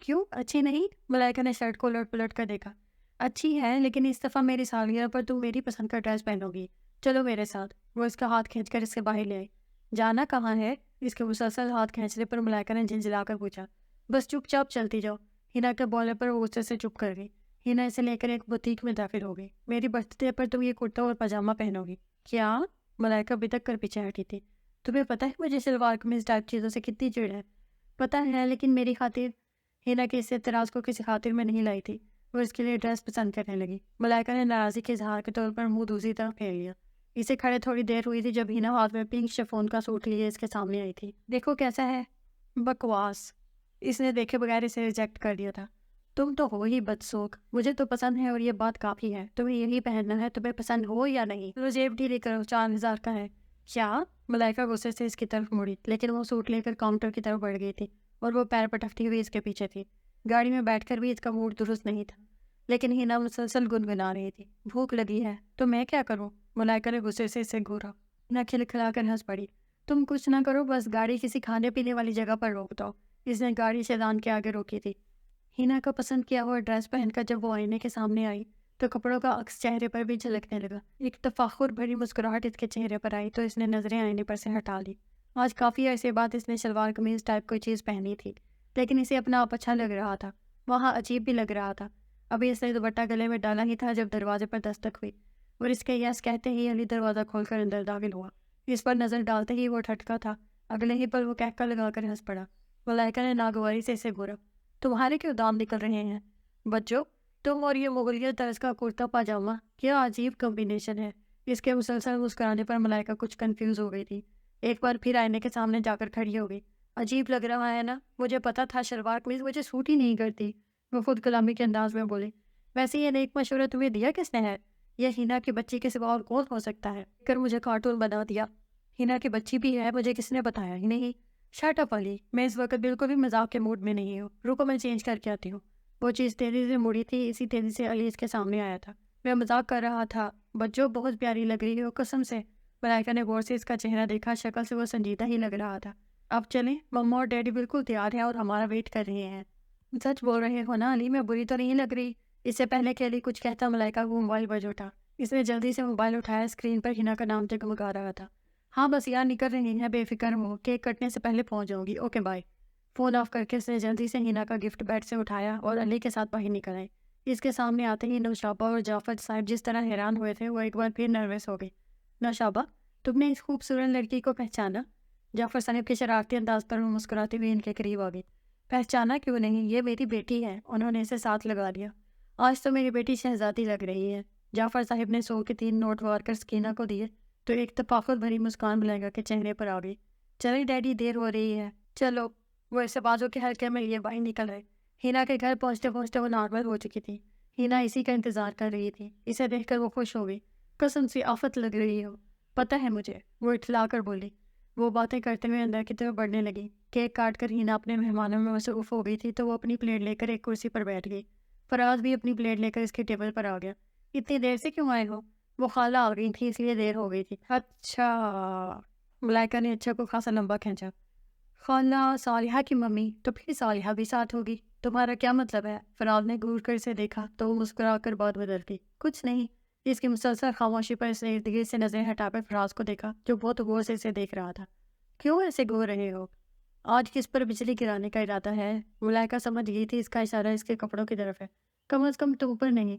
کیوں، اچھی نہیں؟ ملائکہ نے شرٹ کو الٹ پلٹ کر دیکھا۔ اچھی ہے، لیکن اس دفعہ میری سالگرہ پر تم میری پسند کا ڈریس پہنو گی، چلو میرے ساتھ۔ وہ اس کا ہاتھ کھینچ کر اس کے باہر لے آئی۔ جانا کہاں ہے؟ اس کے مسلسل ہاتھ کھینچنے پر ملائکہ نے جھنجھلا کر پوچھا۔ بس چپ چاپ چلتی جاؤ۔ ہینا کے بولنے پر وہ غصے سے چپ کر گئی۔ ہینا اسے لے کر ایک بوتیک میں داخل ہو گئی۔ میری برتھ ڈے پر تم یہ کرتا اور پاجامہ پہنو گی؟ کیا؟ ملائکہ بدک کر پیچھے ہٹی تھی۔ تمہیں پتہ ہے مجھے شلوار قمیض ٹائپ چیزوں سے کتنی چڑ ہے؟ پتہ ہے، لیکن میری خاطر۔ ہینا کے اس اعتراض کو کسی خاطر میں نہیں لائی تھی۔ وہ اس کے لیے ڈریس پسند کرنے لگی۔ ملائکہ نے ناراضی کے اظہار کے طور پر منہ دوسری طرف پھیر لیا۔ اسے کھڑے تھوڑی دیر ہوئی تھی جب ہینا ہاتھ میں پنک شفون کا سوٹ لیے اس کے سامنے آئی تھی۔ دیکھو کیسا ہے۔ بکواس۔ اس نے دیکھے بغیر اسے ریجیکٹ کر دیا تھا۔ تم تو ہو ہی بدسوک، مجھے تو پسند ہے اور یہ بات کافی ہے، تمہیں یہی پہننا ہے، تمہیں پسند ہو یا نہیں۔ چلو جیب ڈھیلی کرو، 4,000 کا ہے۔ کیا؟ ملائکہ غصے سے اس کی طرف مڑی، لیکن وہ سوٹ لے کر کاؤنٹر کی طرف بڑھ گئی تھی اور وہ پیر پٹکتی ہوئی اس کے پیچھے تھی۔ گاڑی میں بیٹھ کر بھی اس کا موڈ درست نہیں تھا، لیکن ہینا مسلسل گنگنا رہی تھی۔ بھوک لگی ہے تو میں کیا کروں؟ ملائکہ نے غصے سے اسے گھورا۔ ہینا کھلکھلا کر ہنس پڑی۔ تم کچھ نہ کرو، بس گاڑی کسی کھانے پینے والی جگہ پر روک دو۔ اس نے گاڑی سیدان کے آگے روکی تھی۔ ہینا کا پسند کیا ہوا ڈریس پہن کر جب وہ آئینے کے سامنے آئی تو کپڑوں کا عکس چہرے پر بھی جھلکنے لگا۔ ایک تفاخر بھری مسکراہٹ اس کے چہرے پر آئی تو اس نے نظریں آئینے پر سے ہٹا لی۔ آج کافی عرصے بعد اس نے شلوار قمیض ٹائپ کوئی چیز پہنی تھی، لیکن اسے اپنا آپ اچھا لگ رہا تھا، وہاں عجیب بھی لگ رہا تھا۔ ابھی اس نے دوپٹہ گلے میں ڈالا ہی تھا جب دروازے پر دستک ہوئی اور اس کے یس کہتے ہی علی دروازہ کھول کر اندر داخل ہوا۔ اس پر نظر ڈالتے ہی وہ ٹھٹکا تھا، اگلے ہی پر وہ کہکا لگا کر ہنس پڑا۔ ملائکہ نے ناگواری سے اسے گھورا۔ تمہارے کیوں دام نکل رہے ہیں؟ بچوں، تم اور یہ مغلیہ طرز کا کرتا پاجامہ، کیا عجیب کمبینیشن ہے۔ اس کے مسلسل مسکرانے پر ملائکہ کچھ کنفیوز ہو گئی تھی۔ ایک بار پھر آئینے کے سامنے جا کر کھڑی ہو گئی۔ عجیب لگ رہا ہے نا؟ مجھے پتا تھا شلوار قمیض مجھے سوٹ ہی نہیں کرتی، وہ خود کلامی کے انداز میں بولے۔ ویسے یہ نیک مشورہ تمہیں دیا کس نے ہے؟ یہ ہینا کی بچی کے سوا اور کون ہو سکتا ہے؟ کر مجھے کارٹون بنا دیا۔ ہینا کی بچی بھی ہے، مجھے کس نے بتایا ہی نہیں۔ شٹ اپ علی، میں اس وقت بالکل بھی مذاق کے موڈ میں نہیں ہوں، رکو میں چینج کر کے آتی ہوں۔ وہ چیز تیزی سے مڑی تھی، اسی تیزی سے علی اس کے سامنے آیا تھا۔ میں مذاق کر رہا تھا، بچوں بہت پیاری لگ رہی ہو قسم سے۔ ملائکہ نے غور سے اس کا چہرہ دیکھا، شکل سے وہ سنجیدہ ہی لگ رہا تھا۔ اب چلیں، مما اور ڈیڈی بالکل تیار ہیں اور ہمارا ویٹ کر رہے ہیں۔ سچ بول رہے ہو نا علی، میں بری تو نہیں لگ رہی؟ اس سے پہلے کہ علی کچھ کہتا ملائکہ کو موبائل بج اٹھا۔ اس نے جلدی سے موبائل اٹھایا، اسکرین پر ہینا کا نام جگمگا رہا تھا۔ ہاں بس یار نکل رہی ہیں، بے فکر ہو، کیک کٹنے سے پہلے پہنچ جاؤں گی، اوکے بائے۔ فون آف کر کے اس نے جلدی سے ہینا کا گفٹ بیڈ سے اٹھایا اور علی کے ساتھ باہر نکل آئی۔ اس کے سامنے آتے ہی نوشابہ اور جعفر صاحب جس طرح حیران ہوئے تھے وہ ایک بار پھر نروس ہو گئی۔ نوشابہ، تم نے اس خوبصورت لڑکی کو پہچانا؟ جعفر صاحب کے شرارتی انداز پر وہ مسکراتے ہوئے ان کے قریب آ گئی۔ پہچانا کیوں نہیں، یہ میری بیٹی ہے۔ انہوں نے اسے ساتھ لگا دیا۔ آج تو میری بیٹی شہزادی لگ رہی ہے۔ جعفر صاحب نے 100 کے 3 نوٹ وار کر سکینہ کو دیے تو ایک تفاخر بھری مسکان ملائکہ کے چہرے پر آ گئی۔ چلے ڈیڈی، دیر ہو رہی ہے، چلو۔ وہ اسے بازو کے حلقے میں لیے باہر نکل آئے۔ ہینا کے گھر پہنچتے پہنچتے وہ نارمل ہو چکی تھی۔ ہینا اسی کا انتظار کر رہی تھی۔ اسے دیکھ کر وہ خوش ہو گئی۔ قسم سے آفت لگ رہی ہو، پتہ ہے مجھے، وہ اٹھلا کر بولی۔ وہ باتیں کرتے ہوئے اندر کی طرف بڑھنے لگی۔ کیک کاٹ کر ہینا اپنے مہمانوں میں مصروف ہو گئی تھی تو وہ اپنی پلیٹ لے کر ایک کرسی پر بیٹھ گئی۔ فراز بھی اپنی پلیٹ لے کر اس کے ٹیبل پر آ گیا۔ اتنی دیر سے کیوں آئے ہو؟ وہ خالہ آ گئی تھی اس لیے دیر ہو گئی تھی۔ اچھا، ملائکہ نے اچھا کو خاصا لمبا کھینچا۔ خالہ صالحہ کی ممی، تو پھر صالحہ بھی ساتھ ہوگی، تمہارا کیا مطلب ہے؟ فراز نے گور کر اسے دیکھا تو وہ مسکرا کر بات بدل گئی۔ کچھ نہیں۔ اس کی مسلسل خاموشی پر اس نے ارد گرد سے نظریں ہٹا کر فراز کو دیکھا جو بہت غور سے اسے دیکھ رہا تھا۔ کیوں ایسے گور رہے ہو؟ آج کس پر بجلی گرانے کا ارادہ ہے؟ ملائکہ سمجھ گئی تھی اس کا اشارہ اس کے کپڑوں کی طرف ہے۔ کم از کم تم پر نہیں،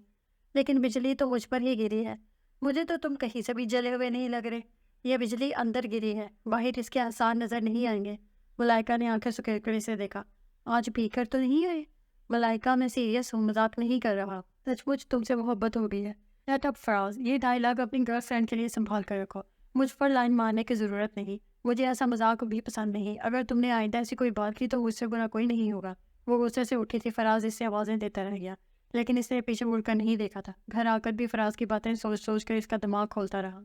لیکن بجلی تو مجھ پر ہی گری ہے۔ مجھے تو تم کہیں سے بھی جلے ہوئے نہیں لگ رہے۔ یہ بجلی اندر گری ہے، باہر اس کے آثار نظر نہیں آئیں گے۔ ملائکہ نے آنکھیں سکیڑ کر اسے دیکھا۔ آج پی کر تو نہیں آئے؟ ملائکہ، میں سیریس ہوں، مذاق نہیں کر رہا۔ سچ مچ تم سے محبت ہو گئی ہے۔ لیٹ اپ فراز، یہ ڈائلاگ اپنی گرل فرینڈ کے لیے سنبھال کر رکھو۔ مجھ پر لائن مارنے کی ضرورت نہیں، مجھے ایسا مذاق بھی پسند نہیں۔ اگر تم نے آئندہ ایسی کوئی بات کی تو مجھ سے برا کوئی نہیں ہوگا۔ وہ غصے سے اٹھی تھی۔ فراز اس سے آوازیں دیتا رہ گیا لیکن اس نے پیچھے مڑ کر نہیں دیکھا تھا۔ گھر آ کر بھی فراز کی باتیں سوچ سوچ کر اس کا دماغ کھولتا رہا۔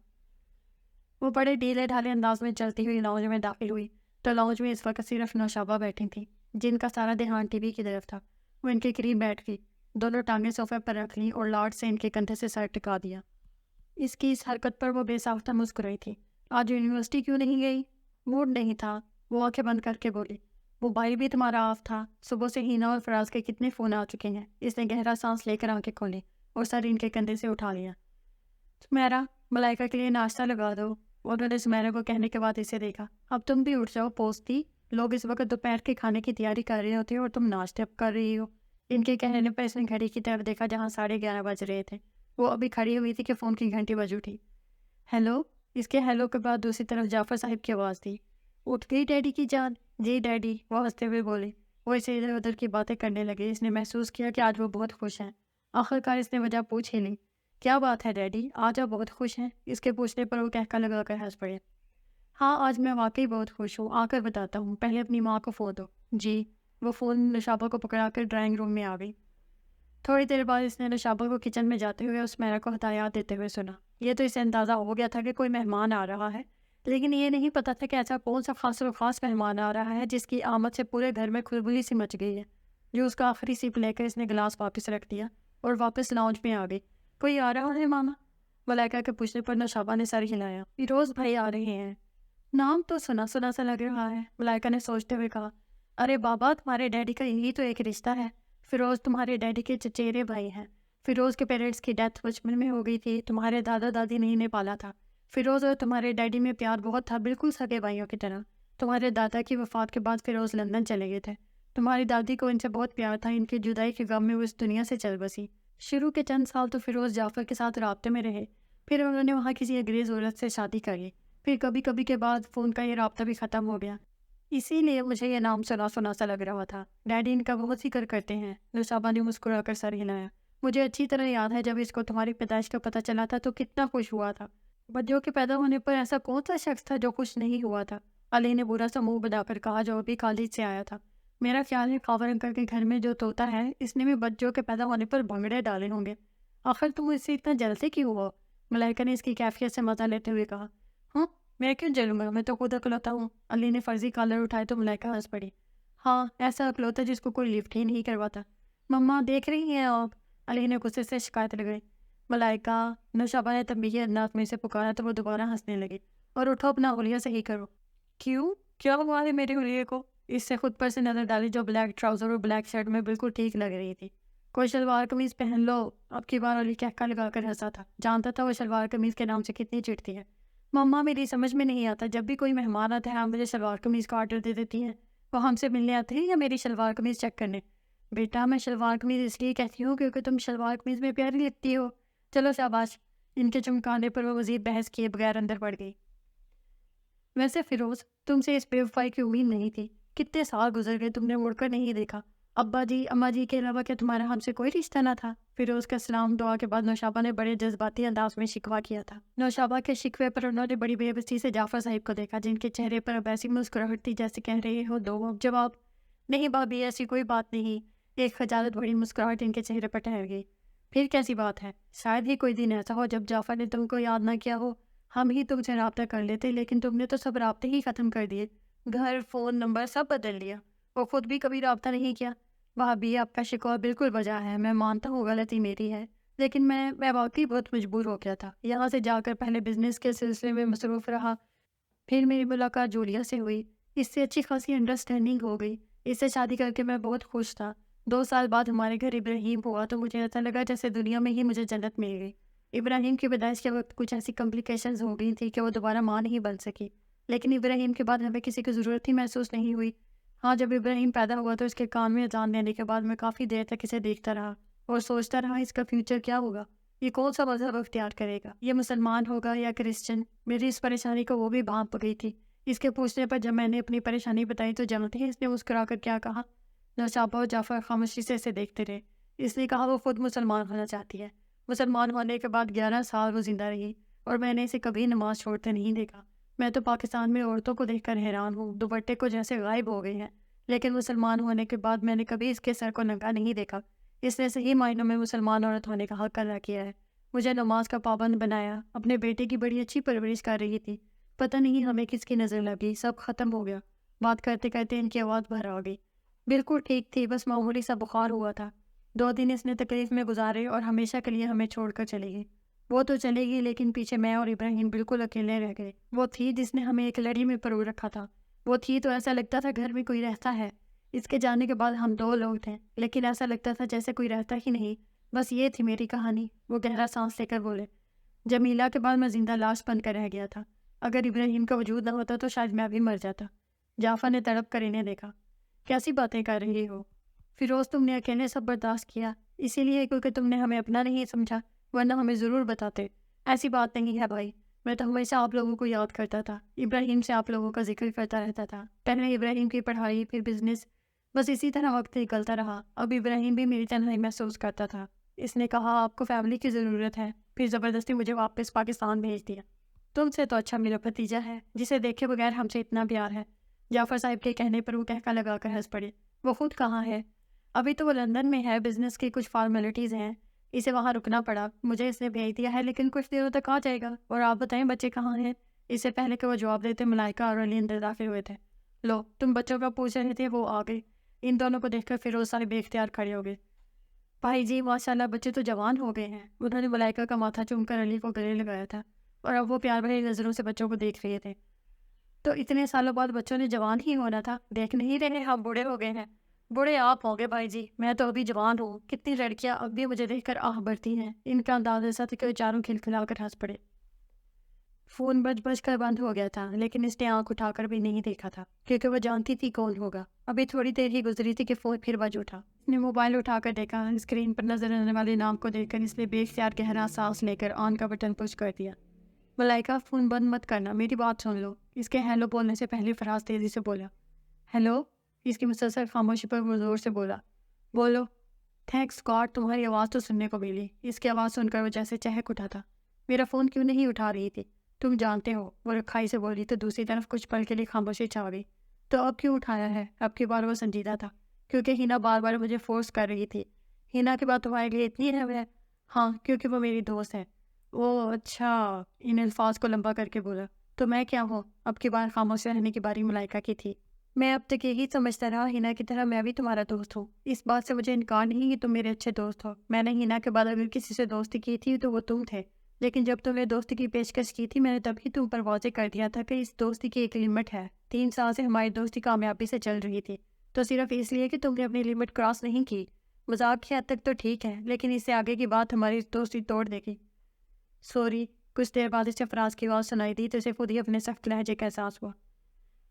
وہ بڑے ڈھیلے ڈھالے انداز میں چلتی ہوئی لاؤنج میں داخل ہوئی تو لاؤنج میں اس وقت صرف نوشابہ بیٹھی تھیں جن کا سارا دھیان ٹی وی کی طرف تھا۔ وہ ان کے قریب بیٹھ گئی، دونوں ٹانگیں صوفے پر رکھ لیں اور لاڈ سے ان کے کندھے سے سر ٹکا دیا۔ اس کی اس حرکت پر وہ بے ساختہ مسکرائی تھی۔ آج یونیورسٹی کیوں نہیں گئی؟ موڈ نہیں تھا، وہ آنکھیں بند کر کے بولی۔ موبائل بھی تمہارا آف تھا؟ صبح سے ہینا اور فراز کے کتنے فون آ چکے ہیں۔ اس نے گہرا سانس لے کر آنکھیں کھولی اور سر ان کے کندھے سے اٹھا لیا۔ سمیرا، ملائکہ کے لیے ناشتہ لگا دو۔ انہوں نے سمیرا کو کہنے کے بعد اسے دیکھا۔ اب تم بھی اٹھ جاؤ پوستی، لوگ اس وقت دوپہر کے کھانے کی تیاری کر رہے ہوتے اور تم ناشتہ کر رہی ہو۔ ان کے کہنے پر اس نے گھڑی کی طرف دیکھا جہاں 11:30 بج رہے تھے۔ وہ ابھی کھڑی ہوئی تھی کہ فون کی گھنٹی بج اٹھی۔ ہیلو۔ اس کے ہیلو کے بعد دوسری طرف جعفر صاحب کی آواز تھی۔ اٹھ گئی ڈیڈی کی جان؟ جی ڈیڈی، وہ ہنستے ہوئے بولے۔ وہ اسے ادھر ادھر کی باتیں کرنے لگے۔ اس نے محسوس کیا کہ آج وہ بہت خوش ہیں۔ آخرکار اس نے وجہ پوچھ ہی لی۔ کیا بات ہے ڈیڈی، آج آپ بہت خوش ہیں؟ اس کے پوچھنے پر وہ کہکا لگا کر ہنس پڑے۔ ہاں، آج میں واقعی بہت خوش ہوں، آ کر بتاتا ہوں، پہلے اپنی ماں کو فون دو۔ جی۔ وہ فون نشابہ کو پکڑا کر ڈرائنگ روم میں آ گئی۔ تھوڑی دیر بعد اس نے نشابہ کو کچن میں جاتے ہوئے اس میرا کو ہدایات دیتے ہوئے سنا۔ یہ تو اسے اندازہ ہو گیا تھا کہ کوئی مہمان آ رہا ہے، لیکن یہ نہیں پتا تھا کہ ایسا کون سا خاص و خاص مہمان آ رہا ہے جس کی آمد سے پورے گھر میں کھلبلی سی مچ گئی ہے۔ جو اس کا آخری سیپ لے کر اس نے گلاس واپس رکھ دیا اور واپس لاؤنج میں آ گئی۔ کوئی آ رہا ہے ماما؟ ملائکہ کے پوچھنے پر نشابہ نے سر ہلایا۔ فیروز بھائی آ رہے ہیں۔ نام تو سنا سنا سا لگ رہا ہے، ملائکہ نے سوچتے ہوئے کہا۔ ارے بابا، تمہارے ڈیڈی کا یہی تو ایک رشتہ ہے۔ فیروز تمہارے ڈیڈی کے چچیرے بھائی ہیں۔ فیروز کے پیرنٹس کی ڈیتھ بچپن میں ہو گئی تھی، تمہارے دادا دادی نے انہیں پالا تھا۔ فیروز اور تمہارے ڈیڈی میں پیار بہت تھا، بالکل سگے بھائیوں کی طرح۔ تمہارے دادا کی وفات کے بعد فیروز لندن چلے گئے تھے۔ تمہاری دادی کو ان سے بہت پیار تھا، ان کی جدائی کے غم میں وہ اس دنیا سے چل بسی۔ شروع کے چند سال تو فیروز جعفر کے ساتھ رابطے میں رہے، پھر انہوں نے وہاں کسی انگریز عورت سے شادی کر لی، پھر کبھی کبھی کے بعد فون کا یہ رابطہ بھی ختم ہو گیا۔ اسی لیے مجھے یہ نام سنا سنا سا لگ رہا تھا۔ ڈیڈی ان کا بہت فکر کرتے ہیں۔ نشابہ نے مسکرا کر سر ہلایا۔ مجھے اچھی طرح یاد ہے جب اس کو تمہاری پیدائش کا پتہ چلا تھا تو کتنا خوش ہوا تھا۔ بچوں کے پیدا ہونے پر ایسا کون سا شخص تھا جو خوش نہیں ہوا تھا؟ علی نے برا سا منہ بنا کر کہا جو ابھی کالج سے آیا تھا۔ میرا خیال ہے خاور انکل کے گھر میں جو طوطا ہے اس نے بھی بچوں کے پیدا ہونے پر بھنگڑے ڈالے ہوں گے۔ آخر تم اس سے اتنا جلتے کیوں ہو؟ ملائکہ نے اس کی کیفیت سے مزہ لیتے ہوئے کہا۔ ہاں، میں کیوں جلوں گا، میں تو خود اکلوتا ہوں۔ علی نے فرضی کالر اٹھائے تو ملائکہ ہنس پڑی۔ ہاں، ایسا اکلوتا جس کو کوئی لفٹ ہی نہیں کرواتا۔ مما دیکھ رہی ہیں آپ؟ علی نے غصے سے شکایت لگائی۔ ملائکہ، نوشابہ نے تنبیہی انداز میں اسے پکارا تو وہ دوبارہ ہنسنے لگی۔ اور اٹھو، اپنا حلیہ صحیح کرو۔ کیوں؟ کیا ہوا ہے میرے حلیے کو؟ اس سے خود پر سے نظر ڈالی جو بلیک ٹراؤزر اور بلیک شرٹ میں بالکل ٹھیک لگ رہی تھی۔ کوئی شلوار قمیض پہن لو۔ اب کی بار علی کہکا لگا کر ہنسا تھا، جانتا تھا وہ شلوار قمیض کے نام سے کتنی چڑھتی ہے۔ مما، میری سمجھ میں نہیں آتا، جب بھی کوئی مہمان آتا ہے آپ مجھے شلوار قمیض کا آرڈر دے دیتی ہیں۔ وہ ہم سے ملنے آتے ہیں یا میری شلوار قمیض چیک کرنے؟ بیٹا، میں شلوار قمیض اس لیے کہتی ہوں کیونکہ تم شلوار قمیض میں پیاری لگتی ہو۔ چلو شاباش۔ ان کے چمکانے پر وہ مزید بحث کیے بغیر اندر پڑ گئی۔ ویسے فیروز، تم سے اس بے وفائی کی امید نہیں تھی. کتنے سال گزر گئے تم نے مڑ کر نہیں دیکھا. ابا جی اماں جی کے علاوہ کیا تمہارا ہم سے کوئی رشتہ نہ تھا؟ فیروز کا سلام دعا کے بعد نوشابہ نے بڑے جذباتی انداز میں شکوہ کیا تھا. نوشابہ کے شکوے پر انہوں نے بڑی بے بسی سے جعفر صاحب کو دیکھا، جن کے چہرے پر اب ایسی مسکراہٹ تھی جیسے کہہ رہے ہو دو اب جواب. نہیں بھابھی، ایسی کوئی بات نہیں. ایک خجالت بڑی مسکراہٹ ان کے چہرے پر ٹھہر گئی. پھر کیسی بات ہے؟ شاید ہی کوئی دن ایسا ہو جب جعفر نے تم کو یاد نہ کیا ہو. ہم ہی تم سے رابطہ کر لیتے، لیکن تم نے تو سب رابطے ہی ختم کر دیے. گھر، فون نمبر سب بدل لیا، اور خود بھی کبھی رابطہ نہیں کیا. بھابھی، آپ کا شکوہ بالکل بجا ہے. میں مانتا ہوں غلطی میری ہے، لیکن میں واقعی بہت مجبور ہو گیا تھا. یہاں سے جا کر پہلے بزنس کے سلسلے میں مصروف رہا، پھر میری ملاقات جولیا سے ہوئی. اس سے اچھی خاصی انڈرسٹینڈنگ ہو گئی. اس سے شادی کر کے میں بہت خوش تھا. 2 سال بعد ہمارے گھر ابراہیم ہوا تو مجھے ایسا لگا جیسے دنیا میں ہی مجھے جنت مل گئی. ابراہیم کی پیدائش کے وقت کچھ ایسی کمپلیکیشنز ہو گئی تھی کہ وہ دوبارہ ماں نہیں بن سکی، لیکن ابراہیم کے بعد ہمیں کسی کی ضرورت ہی محسوس نہیں ہوئی. ہاں، جب ابراہیم پیدا ہوا تو اس کے کان میں اذان دینے کے بعد میں کافی دیر تک اسے دیکھتا رہا اور سوچتا رہا اس کا فیوچر کیا ہوگا. یہ کون سا مذہب اختیار کرے گا؟ یہ مسلمان ہوگا یا کرسچن؟ میری اس پریشانی کو وہ بھی بھانپ گئی تھی. اس کے پوچھنے پر جب میں نے اپنی پریشانی بتائی تو جانتے ہیں اس نے مسکرا کر کیا کہا؟ نوشابہ اور جعفر خاموشی سے اسے دیکھتے رہے. اس نے کہا وہ خود مسلمان ہونا چاہتی ہے. مسلمان ہونے کے بعد 11 سال وہ زندہ رہی اور میں نے اسے کبھی نماز چھوڑتے نہیں دیکھا. میں تو پاکستان میں عورتوں کو دیکھ کر حیران ہوں، دوپٹے کو جیسے غائب ہو گئی ہیں، لیکن مسلمان ہونے کے بعد میں نے کبھی اس کے سر کو ننگا نہیں دیکھا. اس نے صحیح معنوں میں مسلمان عورت ہونے کا حق ادا کیا ہے. مجھے نماز کا پابند بنایا، اپنے بیٹے کی بڑی اچھی پرورش کر رہی تھی. پتہ نہیں ہمیں کس کی نظر لگی، سب ختم ہو گیا. بات کرتے کرتے ان کی آواز بھر آ گئی. بالکل ٹھیک تھی، بس معمولی سا بخار ہوا تھا. 2 دن اس نے تکلیف میں گزارے اور ہمیشہ کے لیے ہمیں چھوڑ کر چلی گئی. وہ تو چلے گی، لیکن پیچھے میں اور ابراہیم بالکل اکیلے رہ گئے. وہ تھی جس نے ہمیں ایک لڑی میں پرو رکھا تھا. وہ تھی تو ایسا لگتا تھا گھر میں کوئی رہتا ہے. اس کے جانے کے بعد ہم 2 لوگ تھے، لیکن ایسا لگتا تھا جیسے کوئی رہتا ہی نہیں. بس یہ تھی میری کہانی. وہ گہرا سانس لے کر بولے. جمیلہ کے بعد میں زندہ لاش بن کر رہ گیا تھا. اگر ابراہیم کا وجود نہ ہوتا تو شاید میں بھی مر جاتا. جعفر نے تڑپ کر انہیں دیکھا. کیسی باتیں کر رہی ہو فیروز؟ تم نے اکیلے سب برداشت کیا، اسی لیے کیونکہ تم نے ہمیں اپنا نہیں سمجھا، ورنہ ہمیں ضرور بتاتے. ایسی بات نہیں ہے بھائی، میں تو ہمیشہ آپ لوگوں کو یاد کرتا تھا. ابراہیم سے آپ لوگوں کا ذکر کرتا رہتا تھا. پہلے ابراہیم کی پڑھائی، پھر بزنس، بس اسی طرح وقت نکلتا رہا. اب ابراہیم بھی میری تنہائی محسوس کرتا تھا. اس نے کہا آپ کو فیملی کی ضرورت ہے، پھر زبردستی مجھے واپس پاکستان بھیج دیا. تم سے تو اچھا میرا بھتیجا ہے جسے دیکھے بغیر ہم سے اتنا پیار ہے. جعفر صاحب کے کہنے پر وہ کہکا لگا کر ہنس پڑے. وہ خود کہاں ہے؟ ابھی تو وہ لندن میں ہے، بزنس کی کچھ فارمیلٹیز ہیں، اسے وہاں رکنا پڑا. مجھے اس نے بھیج دیا ہے، لیکن کچھ دنوں تک آ جائے گا. اور آپ بتائیں بچے کہاں ہیں؟ اس سے پہلے کہ وہ جواب دیتے ملائکہ اور علی اندر داخل ہوئے تھے. لو، تم بچوں کا پوچھ رہے تھے، وہ آ گئے. ان دونوں کو دیکھ کر فیروز صاحب بے اختیار کھڑے ہو گئے. بھائی جی ماشاءاللہ، بچے تو جوان ہو گئے ہیں. انہوں نے ملائکہ کا ماتھا چوم کر علی کو گلے لگایا تھا اور اب وہ پیار بھری نظروں سے بچوں کو دیکھ رہے تھے. تو اتنے سالوں بعد بچوں نے جوان ہی ہونا تھا. دیکھ نہیں رہے ہم بوڑھے ہو گئے ہیں؟ بوڑھے آپ ہوں گے بھائی جی، میں تو ابھی جوان ہوں. کتنی لڑکیاں اب بھی مجھے دیکھ کر آہ بھرتی ہیں. ان کا انداز ایسا تھا کہ چاروں کھلکھلا کر ہنس پڑے. فون بج بج کر بند ہو گیا تھا، لیکن اس نے آنکھ اٹھا کر بھی نہیں دیکھا تھا، کیونکہ وہ جانتی تھی کون ہوگا. ابھی تھوڑی دیر ہی گزری تھی کہ فون پھر بج اٹھا. اس نے موبائل اٹھا کر دیکھا. اسکرین پر نظر آنے والے نام کو دیکھ کر اس نے بے اختیار گہرا سانس لے کر آن کا بٹن پش کر دیا. ملائکہ، فون بند مت کرنا، میری بات سن لو. اس کے ہیلو بولنے سے پہلے فراز تیزی سے بولا. ہیلو؟ اس کی مسلسل خاموشی پر وہ زور سے بولا. بولو. تھینکس گاڈ، تمہاری آواز تو سننے کو ملی. اس کی آواز سن کر وہ جیسے چہک اٹھا تھا. میرا فون کیوں نہیں اٹھا رہی تھی؟ تم جانتے ہو. وہ رکھائی سے بولی تو دوسری طرف کچھ پل کے لیے خاموشی چھا گئی. تو اب کیوں اٹھایا ہے؟ اب کی بار وہ سنجیدہ تھا، کیونکہ ہینا بار بار مجھے فورس کر رہی تھی. ہینا کی بات تمہارے لیے اتنی اہم ہے؟ ہاں، کیونکہ وہ میری دوست ہے. او اچھا. ان الفاظ کو لمبا کر کے بولا. تو میں کیا ہوں؟ اب کی بار خاموش رہنے کی باری ملائکہ کی تھی. میں اب تک یہی سمجھتا رہا ہینا کی طرح میں بھی تمہارا دوست ہوں. اس بات سے مجھے انکار نہیں کہ تم میرے اچھے دوست ہو. میں نے ہینا کے بعد اگر کسی سے دوستی کی تھی تو وہ تم تھے، لیکن جب تم نے دوستی کی پیشکش کی تھی میں نے تبھی تم پر واضح کر دیا تھا کہ اس دوستی کی ایک لمٹ ہے. 3 سال سے ہماری دوستی کامیابی سے چل رہی تھی، تو صرف اس لیے کہ تم نے اپنی لمٹ کراس نہیں کی. مذاق کی حد تک تو ٹھیک ہے، لیکن اس سے آگے کی بات ہماری دوستی توڑ دے گی. سوری. کچھ دیر بعد اسے فراز کی آواز سنائی دی تو اسے خود ہی اپنے سخت لہجے کا احساس ہوا.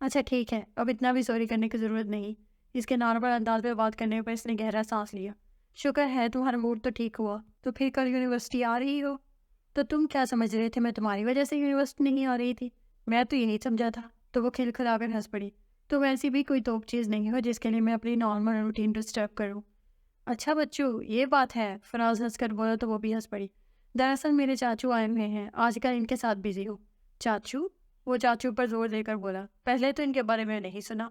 اچھا ٹھیک ہے، اب اتنا بھی سوری کرنے کی ضرورت نہیں. اس کے نارمل انداز میں بات کرنے پر اس نے گہرا سانس لیا. شکر ہے تمہارا موڈ تو ٹھیک ہوا. تو پھر کل یونیورسٹی آ رہی ہو؟ تو تم کیا سمجھ رہے تھے میں تمہاری وجہ سے یونیورسٹی نہیں آ رہی تھی؟ میں تو یہی سمجھا تھا۔ تو وہ کھلکھلا کر ہنس پڑی۔ تم ایسی بھی کوئی توپ چیز نہیں ہو جس کے لیے میں اپنی نارمل روٹین ڈسٹرب کروں۔ اچھا بچو، یہ بات ہے، فراز ہنس کر بولا تو وہ بھی ہنس پڑی۔ دراصل میرے چاچو آئے ہوئے ہیں، آج کل ان کے ساتھ بزی ہوں۔ چاچو؟ وہ چاچو پر زور دے کر بولا، پہلے تو ان کے بارے میں نہیں سنا۔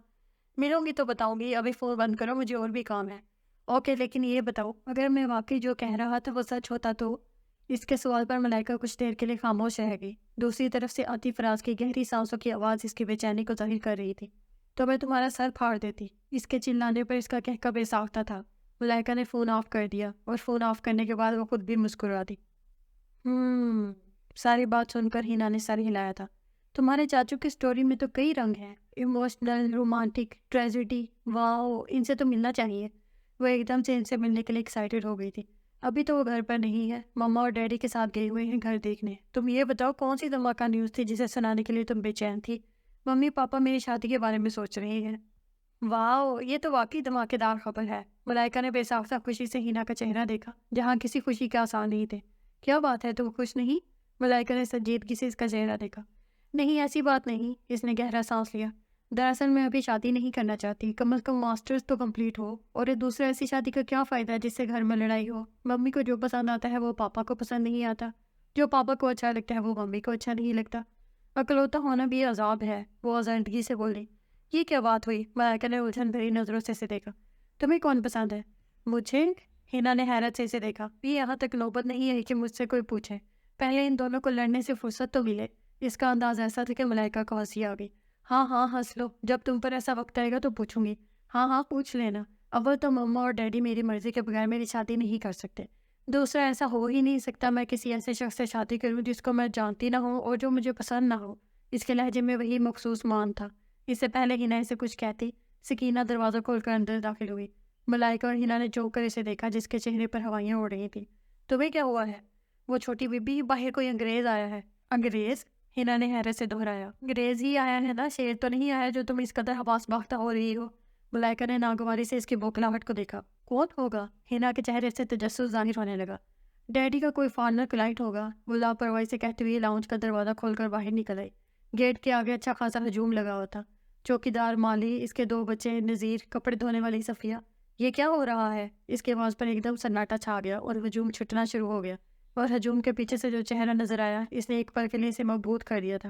ملوں گی تو بتاؤں گی، ابھی فون بند کرو، مجھے اور بھی کام ہے۔ اوکے، لیکن یہ بتاؤ، اگر میں واقعی جو کہہ رہا تھا وہ سچ ہوتا تو؟ اس کے سوال پر ملائکہ کچھ دیر کے لیے خاموش رہ گئی۔ دوسری طرف سے آتی فراز کی گہری سانسوں کی آواز اس کی بے چینی کو ظاہر کر رہی تھی۔ تو میں تمہارا سر پھاڑ دیتی۔ اس کے چلانے پر اس کا کہکا بے ساختہ تھا۔ ملائکہ نے فون آف کر دیا اور فون آف کرنے کے بعد وہ خود بھی مسکرا دی۔ ساری بات سن کر ہینا نے سر ہلایا تھا۔ تمہارے چاچو کی سٹوری میں تو کئی رنگ ہیں، ایموشنل، رومانٹک، ٹریجڈی، واو، ان سے تو ملنا چاہیے۔ وہ ایک دم سے ان سے ملنے کے لیے ایکسائٹیڈ ہو گئی تھی۔ ابھی تو وہ گھر پر نہیں ہے، مما اور ڈیڈی کے ساتھ گئے ہوئے ہیں گھر دیکھنے۔ تم یہ بتاؤ کون سی دھماکہ نیوز تھی جسے سنانے کے لیے تم بے چین تھی؟ ممی پاپا میری شادی کے بارے میں سوچ رہے ہیں۔ واو، یہ تو واقعی دھماکے دار خبر ہے۔ ملائکہ نے بے ساختہ خوشی سے ہینا کا چہرہ دیکھا جہاں کسی خوشی کے آثار نہیں تھے۔ کیا بات ہے، تم خوش نہیں؟ ملائکہ نے سنجیدگی سے اس کا چہرہ دیکھا۔ نہیں، ایسی بات نہیں، اس نے گہرا سانس لیا۔ دراصل میں ابھی شادی نہیں کرنا چاہتی، کم از کم ماسٹرز تو کمپلیٹ ہو، اور ایک دوسرے ایسی شادی کا کیا فائدہ ہے جس سے گھر میں لڑائی ہو؟ ممی کو جو پسند آتا ہے وہ پاپا کو پسند نہیں آتا، جو پاپا کو اچھا لگتا ہے وہ ممی کو اچھا نہیں لگتا۔ اکلوتا ہونا بھی عذاب ہے، وہ ازرندگی سے بولی۔ یہ کیا بات ہوئی؟ ملائکہ نے الجھن بھری نظروں سے اسے دیکھا۔ تمہیں کون پسند ہے؟ مجھے؟ ہینا نے حیرت سے اسے دیکھا۔ یہ یہاں تک نوبت نہیں ہے کہ مجھ سے کوئی پوچھے، پہلے ان دونوں کو لڑنے سے فرصت تو ملے۔ اس کا انداز ایسا تھا کہ ملائکہ کو ہنسی آ گئی۔ ہاں ہاں ہنس لو، جب تم پر ایسا وقت آئے گا تو پوچھوں گی۔ ہاں ہاں پوچھ لینا۔ اول تو مما اور ڈیڈی میری مرضی کے بغیر میری شادی نہیں کر سکتے، دوسرا ایسا ہو ہی نہیں سکتا میں کسی ایسے شخص سے شادی کروں جس کو میں جانتی نہ ہوں اور جو مجھے پسند نہ ہو۔ اس کے لہجے میں وہی مخصوص مان تھا۔ اس سے پہلے ہینا اسے کچھ کہتی، سکینہ دروازہ کھول کر اندر داخل ہوئی۔ ملائکہ اور ہینا نے چونک کر اسے دیکھا جس کے چہرے پر ہوائیاں اڑ رہی تھیں۔ تمہیں کیا ہوا ہے؟ وہ چھوٹی بی بی، باہر کوئی انگریز آیا ہے۔ انگریز؟ ہینا نے حیرت سے دہرایا۔ انگریز ہی آیا ہے نا، شیر تو نہیں آیا جو تم اس قدر حواس باختہ ہو رہی ہو۔ ملائکہ نے ناگواری سے اس کی بوکھلاہٹ کو دیکھا۔ کون ہوگا؟ ہینا کے چہرے سے تجسس ظاہر ہونے لگا۔ ڈیڈی کا کوئی فارنر کلائنٹ ہوگا، وہ لاپرواہی سے کہتے ہوئے لاؤنج کا دروازہ کھول کر باہر نکل آئی۔ گیٹ کے آگے اچھا خاصا ہجوم لگا ہوا تھا۔ چوکیدار، مالی، اس کے 2 بچے، نذیر، کپڑے دھونے والی صفیہ۔ یہ کیا ہو رہا ہے؟ اس کے آواز پر ایک دم سناٹا چھا گیا اور ہجوم چھٹنا شروع ہو گیا، اور ہجوم کے پیچھے سے جو چہرہ نظر آیا اس نے ایک پل کے لیے اسے مبہوت کر دیا تھا۔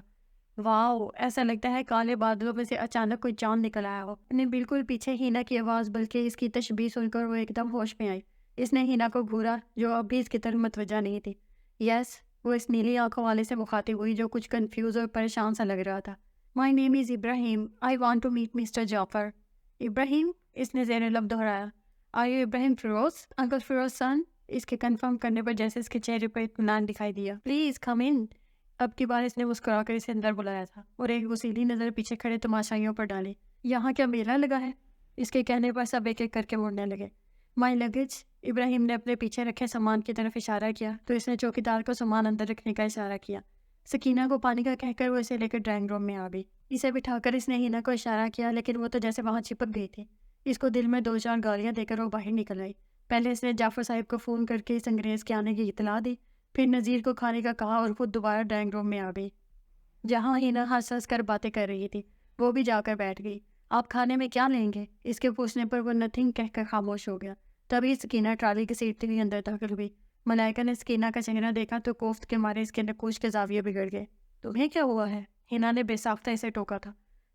واو، ایسا لگتا ہے کالے بادلوں میں سے اچانک کوئی چاند نکل آیا ہو۔ انہیں بالکل پیچھے ہینا کی آواز بلکہ اس کی تشبیہ سن کر وہ ایک دم ہوش میں آئی۔ اس نے ہینا کو گھورا جو اب بھی اس کی طرف متوجہ نہیں تھی۔ یس، وہ اس نیلی آنکھوں والے سے مخاطب ہوئی جو کچھ کنفیوز اور پریشان سا لگ رہا تھا۔ My name is Ibrahim, I want to meet Mr Jafar. Ibrahim? اس نے زیر لب دہرایا۔ Are you Ibrahim Feroz, uncle Feroz son? اس کے کنفرم کرنے پر جیسے اس کے چہرے پر اطمینان دکھائی دیا۔ پلیز کم ان۔ اب کی بار اس نے مسکرا کر اسے اندر بلایا تھا اور ایک وسیلی نظر پیچھے کھڑے تماشائیوں پر ڈالی۔ یہاں کیا میلہ لگا ہے؟ اس کے کہنے پر سب ایک ایک کر کے مڑنے لگے۔ مائی لگیج؟ ابراہیم نے اپنے پیچھے رکھے سامان کی طرف اشارہ کیا تو اس نے چوکیدار کو سامان اندر رکھنے کا اشارہ کیا۔ سکینہ کو پانی کا کہہ کر وہ اسے لے کر ڈرائنگ روم میں آ گئی۔ اسے بٹھا کر اس نے ہینا کو اشارہ کیا لیکن وہ تو جیسے وہاں چپک گئی تھی۔ اس کو دل میں 2-4 گالیاں دے کر وہ باہر نکل آئی۔ پہلے اس نے جعفر صاحب کو فون کر کے اس انگریز کے آنے کی اطلاع دی، پھر نذیر کو کھانے کا کہا اور خود دوبارہ ڈرائنگ روم میں آ گئی جہاں ہینا ہنس ہنس کر باتیں کر رہی تھی۔ وہ بھی جا کر بیٹھ گئی۔ آپ کھانے میں کیا لیں گے؟ اس کے پوچھنے پر وہ نتھنگ کہہ کر خاموش ہو گیا۔ تبھی سکینہ ٹرالی کی سیٹ سے اندر داخل ہوئی۔ ملائکہ نے سکینہ کا چہرہ دیکھا تو کوفت کے مارے اس کے نقوش کے زاویے بگڑ گئے۔ تمہیں کیا ہوا ہے؟ ہینا نے بے ساختہ اسے ٹوکا تھا۔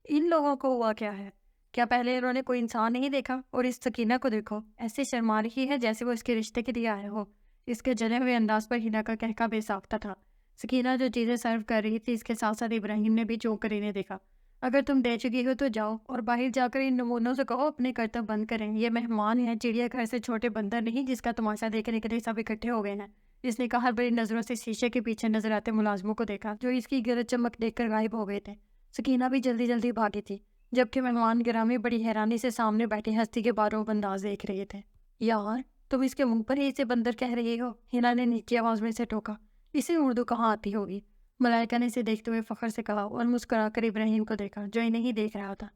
ان لوگوں کو ہوا کیا ہے؟ کیا پہلے انہوں نے کوئی انسان نہیں دیکھا؟ اور اس سکینہ کو دیکھو، ایسے شرما رہی ہے جیسے وہ اس کے رشتے کے لیے آئے ہو۔ اس کے جلے ہوئے انداز پر ہینا کا کہکا بے ساختہ تھا۔ سکینہ جو چیزیں سرو کر رہی تھی اس کے ساتھ ساتھ ابراہیم نے بھی چونک کر انہیں دیکھا۔ اگر تم دے چکی ہو تو جاؤ اور باہر جا کر ان نمونوں سے کہو اپنے کرتب بند کریں، یہ مہمان ہیں، چڑیا گھر سے چھوٹے بندر نہیں جس کا تماشا دیکھنے کے لیے سب اکٹھے ہو گئے ہیں۔ اس نے کہا بڑی نظروں سے شیشے کے پیچھے نظر آتے ملازموں کو دیکھا جو اس کی گرج چمک دیکھ کر غائب ہو گئے تھے۔ سکینہ بھی جلدی جلدی بھاگی تھی جبکہ مہمان گرامی بڑی حیرانی سے سامنے بیٹھی ہستی کے باروب انداز دیکھ رہے تھے۔ یار، تم اس کے منہ پر ہی اسے بندر کہہ رہی ہو؟ ہینا نے نیچی آواز میں اسے ٹوکا۔ اسے اردو کہاں آتی ہوگی؟ ملائکہ نے اسے دیکھتے ہوئے فخر سے کہا اور مسکرا کر ابراہیم کو دیکھا جو انہیں ہی دیکھ رہا تھا۔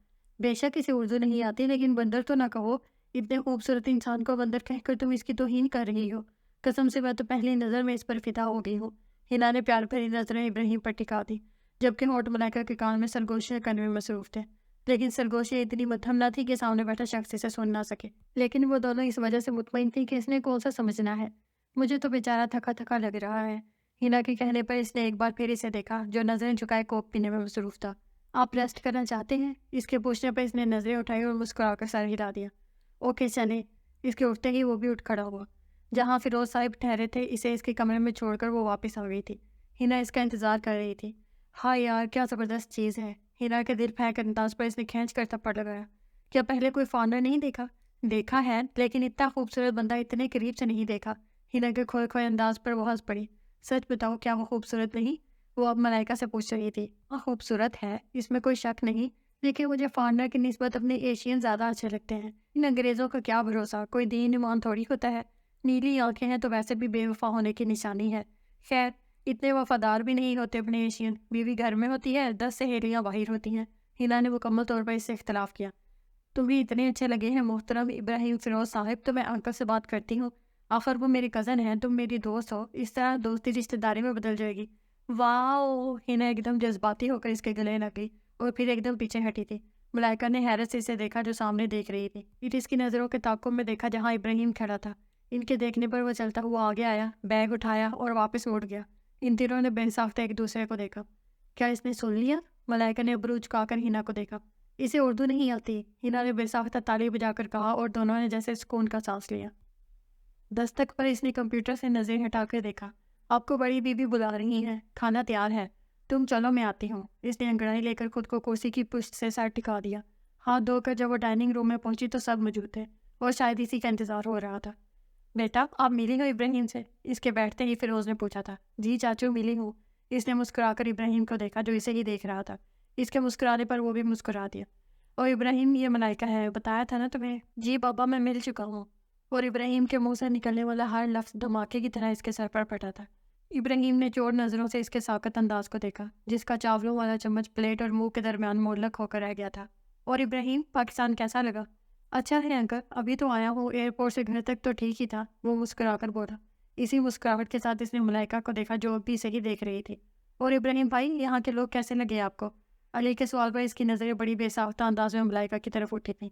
بے شک اسے اردو نہیں آتی لیکن بندر تو نہ کہو، اتنے خوبصورت انسان کو بندر کہہ کر تم اس کی توہین کر رہی ہو۔ قسم سے میں تو پہلی نظر میں اس پر فدا ہو گئی ہوں۔ ہینا نے پیار بھری نظریں ابراہیم پر ٹکا دی۔ جبکہ ہونٹ ملائکہ کے کان میں سرگوشیاں کرنے میں مصروف تھے، لیکن سرگوشیاں اتنی مدھم نہ تھی کہ سامنے بیٹھا شخص اسے سن نہ سکے، لیکن وہ دونوں اس وجہ سے مطمئن تھی کہ اس نے کون سا سمجھنا ہے۔ مجھے تو بیچارہ تھکا تھکا لگ رہا ہے۔ ہینا کے کہنے پر اس نے ایک بار پھر اسے دیکھا، جو نظریں جھکائے کوک پینے میں مصروف تھا۔ آپ ریسٹ کرنا چاہتے ہیں؟ اس کے پوچھنے پر اس نے نظریں اٹھائی اور مسکرا کر سر ہلا دیا۔ اوکے چلیں۔ اس کے اٹھتے ہی وہ بھی اٹھ کھڑا ہوا۔ جہاں فیروز صاحب ٹھہرے تھے اسے اس کے کمرے میں چھوڑ کر وہ واپس آ گئی تھی۔ ہینا اس کا انتظار کر رہی تھی۔ ہاں یار کیا زبردست چیز ہے۔ ہینا کے دل پھینک انداز پر اس نے کھینچ کر تھپڑ لگایا۔ کیا پہلے کوئی فارنر نہیں دیکھا؟ دیکھا ہے لیکن اتنا خوبصورت بندہ اتنے قریب سے نہیں دیکھا۔ ہینا کے کھوئے کھوئے انداز پر وہ ہنس پڑی۔ سچ بتاؤ کیا وہ خوبصورت نہیں؟ وہ اب ملائکہ سے پوچھ رہی تھی۔ ہاں خوبصورت ہے، اس میں کوئی شک نہیں، لیکن مجھے فارنر کی نسبت اپنے ایشین زیادہ اچھے لگتے ہیں۔ ان انگریزوں کا کیا بھروسہ، کوئی دین ایمان تھوڑی ہوتا ہے۔ نیلی آنکھیں ہیں تو ویسے بھی بے وفا ہونے کی نشانی ہے۔ خیر اتنے وفادار بھی نہیں ہوتے اپنے ایشین۔ بیوی گھر میں ہوتی ہے، 10 سہیلیاں باہر ہوتی ہیں۔ ہینا نے مکمل طور پر اس سے اختلاف کیا۔ تمہیں اتنے اچھے لگے ہیں محترم ابراہیم فیروز صاحب تو میں انکل سے بات کرتی ہوں، آخر وہ میری کزن ہے، تم میری دوست ہو، اس طرح دوستی رشتہ داری میں بدل جائے گی۔ واو! ہینا ایک دم جذباتی ہو کر اس کے گلے لگ گئی اور پھر ایک دم پیچھے ہٹی تھی۔ ملائکہ نے حیرت سے اسے دیکھا جو سامنے دیکھ رہی تھی، پھر اس کی نظروں کے تعاقب میں دیکھا جہاں ابراہیم کھڑا تھا۔ ان کے دیکھنے پر وہ چلتا ہوا آگے آیا، بیگ اٹھایا اور واپس اٹھ گیا۔ ان تینوں نے بے ساختہ ایک دوسرے کو دیکھا۔ کیا اس نے سن لیا؟ ملائکہ نے ابرو چکا کر ہینا کو دیکھا۔ اسے اردو نہیں آتی، ہینا نے بے ساختہ تالی بجا کر کہا اور دونوں نے جیسے سکون کا سانس لیا۔ دستک پر اس نے کمپیوٹر سے نظریں ہٹا کر دیکھا۔ آپ کو بڑی بیوی بلا رہی ہیں، کھانا تیار ہے، تم چلو میں آتی ہوں۔ اس نے انگڑائی لے کر خود کو کرسی کی پشت سے سر ٹکا دیا۔ ہاتھ دھو کر جب وہ ڈائننگ روم میں پہنچی تو سب موجود تھے اور شاید اسی کا انتظار ہو رہا تھا۔ بیٹا آپ ملی ہو ابراہیم سے؟ اس کے بیٹھتے ہی فیروز نے پوچھا تھا۔ جی چاچو ملی ہوں۔ اس نے مسکرا کر ابراہیم کو دیکھا جو اسے ہی دیکھ رہا تھا۔ اس کے مسکرانے پر وہ بھی مسکرا دیا۔ اور ابراہیم یہ ملائکہ ہے، بتایا تھا نا تمہیں؟ جی بابا میں مل چکا ہوں۔ اور ابراہیم کے منہ سے نکلنے والا ہر لفظ دھماکے کی طرح اس کے سر پر پھٹا تھا۔ ابراہیم نے چور نظروں سے اس کے ساکت انداز کو دیکھا جس کا چاولوں والا چمچ پلیٹ اور منہ کے درمیان معلق ہو کر رہ گیا تھا۔ اور ابراہیم پاکستان کیسا لگا؟ اچھا ہے انکل، ابھی تو آیا ہوں، ایئرپورٹ سے گھر تک تو ٹھیک ہی تھا، وہ مسکرا کر بولا۔ اسی مسکراہٹ کے ساتھ اس نے ملائکہ کو دیکھا جو اب بھی صحیح دیکھ رہی تھی۔ اور ابراہیم بھائی یہاں کے لوگ کیسے لگے آپ کو؟ علی کے سوال پر اس کی نظریں بڑی بے ساختہ انداز میں ملائکہ کی طرف اٹھی تھیں۔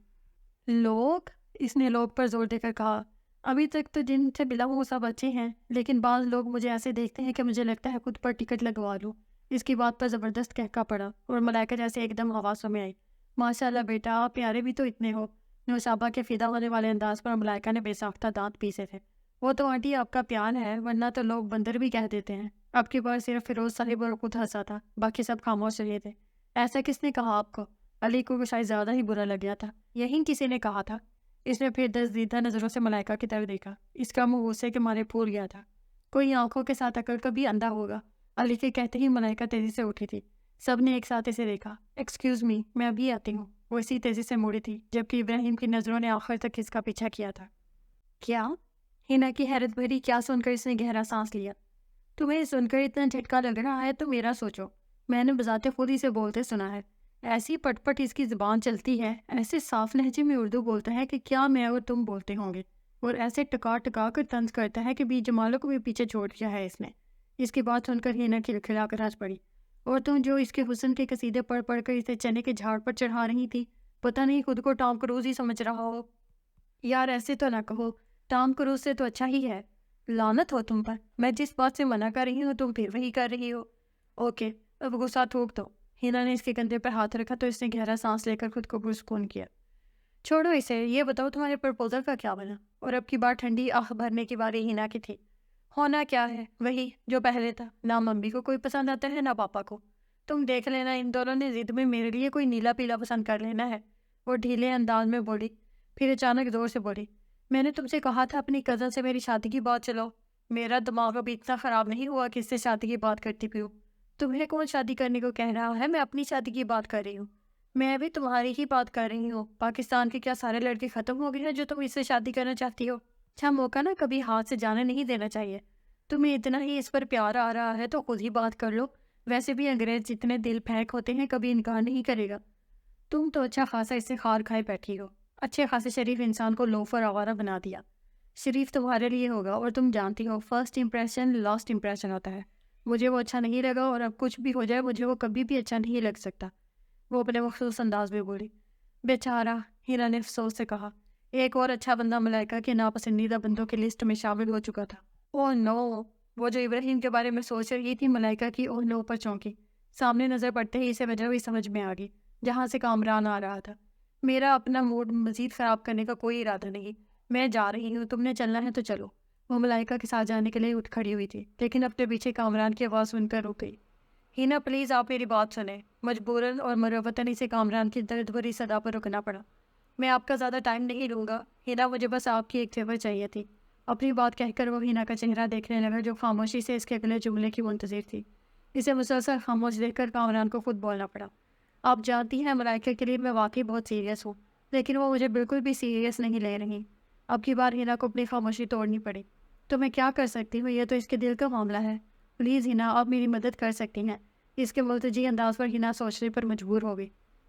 لوگ؟ اس نے لوگ پر زور دے کر کہا۔ ابھی تک تو جن سے ملا ہوں وہ سب اچھے ہیں، لیکن بعض لوگ مجھے ایسے دیکھتے ہیں کہ مجھے لگتا ہے خود پر ٹکٹ لگوا لوں۔ اس کی بات پر زبردست کہکا پڑا اور ملائکہ جیسے ایک دم حواسوں میں آئی۔ ماشاءاللہ بیٹا آپ پیارے بھی تو اتنے ہو۔ نوشابہ کے فدا ہونے والے انداز پر ملائکہ نے بے ساختہ دانت پیسے تھے۔ وہ تو آنٹی آپ کا پیار ہے، ورنہ تو لوگ بندر بھی کہہ دیتے ہیں۔ اب کی بار صرف فیروز صاحب اور خود ہنسا تھا، باقی سب خاموش رہے تھے۔ ایسا کس نے کہا آپ کو؟ علی کو شاید زیادہ ہی برا لگ گیا تھا۔ یہی کسی نے کہا تھا۔ اس نے پھر دزدیدہ نظروں سے ملائکہ کی طرف دیکھا۔ اس کا منہ غصے کے مارے پھول گیا تھا۔ کوئی آنکھوں کے ساتھ اکڑ کبھی اندھا ہوگا۔ علی کے کہتے ہی ملائکہ تیزی سے اٹھی تھی۔ سب نے ایک ساتھ اسے دیکھا۔ ایکسکیوز می، میں ابھی آتی ہوں۔ وہ اسی تیزی سے مڑی تھی جبکہ ابراہیم کی نظروں نے آخر تک اس کا پیچھا کیا تھا۔ کیا؟ ہینا کی حیرت بھری کیا سن کر اس نے گہرا سانس لیا۔ تمہیں سن کر اتنا جھٹکا لگ رہا ہے تو میرا سوچو، میں نے بذات خود ہی سے بولتے سنا ہے۔ ایسی پٹ پٹ اس کی زبان چلتی ہے، ایسے صاف لہجے میں اردو بولتا ہے کہ کیا میں اور تم بولتے ہوں گے، اور ایسے ٹکا ٹکا کر طنز کرتا ہے کہ بی جمالوں کو بھی پیچھے چھوڑ دیا ہے اس نے۔ اس کی بات سن کر ہینا کھلکھلا کر ہنس پڑی۔ اور تم جو اس کے حسن کے قصیدے پڑھ پڑھ کر اسے چنے کے جھاڑ پر چڑھا رہی تھی، پتہ نہیں خود کو ٹام کروز ہی سمجھ رہا ہو۔ یار ایسے تو نہ کہو، ٹام کروز سے تو اچھا ہی ہے۔ لعنت ہو تم پر، میں جس بات سے منع کر رہی ہوں تم پھر وہی کر رہی ہو۔ اوکے اب غصہ تھوک دو۔ ہینا نے اس کے کندھے پر ہاتھ رکھا تو اس نے گہرا سانس لے کر خود کو پرسکون کیا۔ چھوڑو اسے، یہ بتاؤ تمہارے پرپوزل کا کیا بنا؟ اور اب کی بار ٹھنڈی آہ بھرنے کی باری ہینا کی تھی۔ ہونا کیا ہے، وہی جو پہلے تھا، نہ ممی کو کوئی پسند آتا ہے نہ پاپا کو۔ تم دیکھ لینا ان دونوں نے ضد میں میرے لیے کوئی نیلا پیلا پسند کر لینا ہے۔ وہ ڈھیلے انداز میں بولی، پھر اچانک زور سے بولی، میں نے تم سے کہا تھا اپنی کزن سے میری شادی کی بات چلو۔ میرا دماغ ابھی اتنا خراب نہیں ہوا کہ اس سے شادی کی بات کرتی پیوں۔ تمہیں کون شادی کرنے کو کہہ رہا ہے؟ میں اپنی شادی کی بات کر رہی ہوں۔ میں بھی تمہاری ہی بات کر رہی ہوں۔ پاکستان کے کیا سارے لڑکے ختم ہو گئے ہیں جو تم اس سے شادی کرنا چاہتی ہو؟ اچھا موقع نا کبھی ہاتھ سے جانے نہیں دینا چاہیے۔ تمہیں اتنا ہی اس پر پیار آ رہا ہے تو خود ہی بات کر لو۔ ویسے بھی انگریز جتنے دل پھینک ہوتے ہیں کبھی انکار نہیں کرے گا۔ تم تو اچھا خاصا اس سے خار کھائے بیٹھی ہو۔ اچھے خاصے شریف انسان کو لوفر آوارہ بنا دیا۔ شریف تمہارے لیے ہوگا اور تم جانتی ہو فرسٹ امپریشن لاسٹ امپریشن ہوتا ہے۔ مجھے وہ اچھا نہیں لگا اور اب کچھ بھی ہو جائے مجھے وہ کبھی بھی اچھا نہیں لگ سکتا، وہ اپنے مخصوص انداز میں بولی۔ بیچارہ، ہینا نے افسوس سے کہا۔ ایک اور اچھا بندہ ملائکہ کے ناپسندیدہ بندوں کی لسٹ میں شامل ہو چکا تھا۔ اوہ نو! وہ جو ابراہیم کے بارے میں سوچ رہی تھی، ملائکہ کی اوہ نو پر چونکی۔ سامنے نظر پڑتے ہی اسے وجہ بھی سمجھ میں آ گئی، جہاں سے کامران آ رہا تھا۔ میرا اپنا موڈ مزید خراب کرنے کا کوئی ارادہ نہیں، میں جا رہی ہوں، تم نے چلنا ہے تو چلو۔ وہ ملائکہ کے ساتھ جانے کے لیے اٹھ کھڑی ہوئی تھی، لیکن اپنے پیچھے کامران کی آواز سن کر رک گئی۔ ہینا پلیز آپ میری بات سنیں۔ مجبوراً اور مروتاً اسے کامران کی درد بھری صدا پر رکنا پڑا۔ میں آپ کا زیادہ ٹائم نہیں لوں گا ہینا، مجھے بس آپ کی ایک فیور چاہیے تھی۔ اپنی بات کہہ کر وہ ہینا کا چہرہ دیکھنے لگا، جو خاموشی سے اس کے اگلے جملے کی منتظر تھی۔ اسے مسلسل خاموش دیکھ کر کامران کو خود بولنا پڑا۔ آپ جانتی ہیں ملائکہ کے لیے میں واقعی بہت سیریس ہوں، لیکن وہ مجھے بالکل بھی سیریس نہیں لے رہی۔ اب کی بار ہینا کو اپنی خاموشی توڑنی پڑی۔ تو میں کیا کر سکتی ہوں، یہ تو اس کے دل کا معاملہ ہے۔ پلیز ہینا، آپ میری مدد کر سکتی ہیں۔ اس کے ملتجی انداز پر ہینا سوچنے پر مجبور ہو گئی۔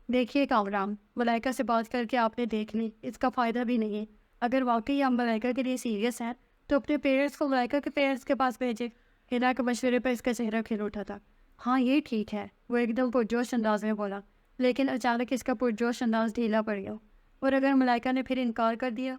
دیکھیے کامران، ملائکہ سے بات کر کے آپ نے دیکھ لی، اس کا فائدہ بھی نہیں۔ اگر واقعی آپ ملائکہ کے لیے سیریس ہیں تو اپنے پیرنٹس کو ملائکہ کے پیرنٹس کے پاس بھیجے۔ ہینا کے مشورے پر اس کا چہرہ کھل اٹھا تھا۔ ہاں یہ ٹھیک ہے، وہ ایک دم پرجوش انداز میں بولا، لیکن اچانک اس کا پرجوش انداز ڈھیلا پڑ گیا۔ اور اگر ملائکہ نے پھر انکار کر دیا؟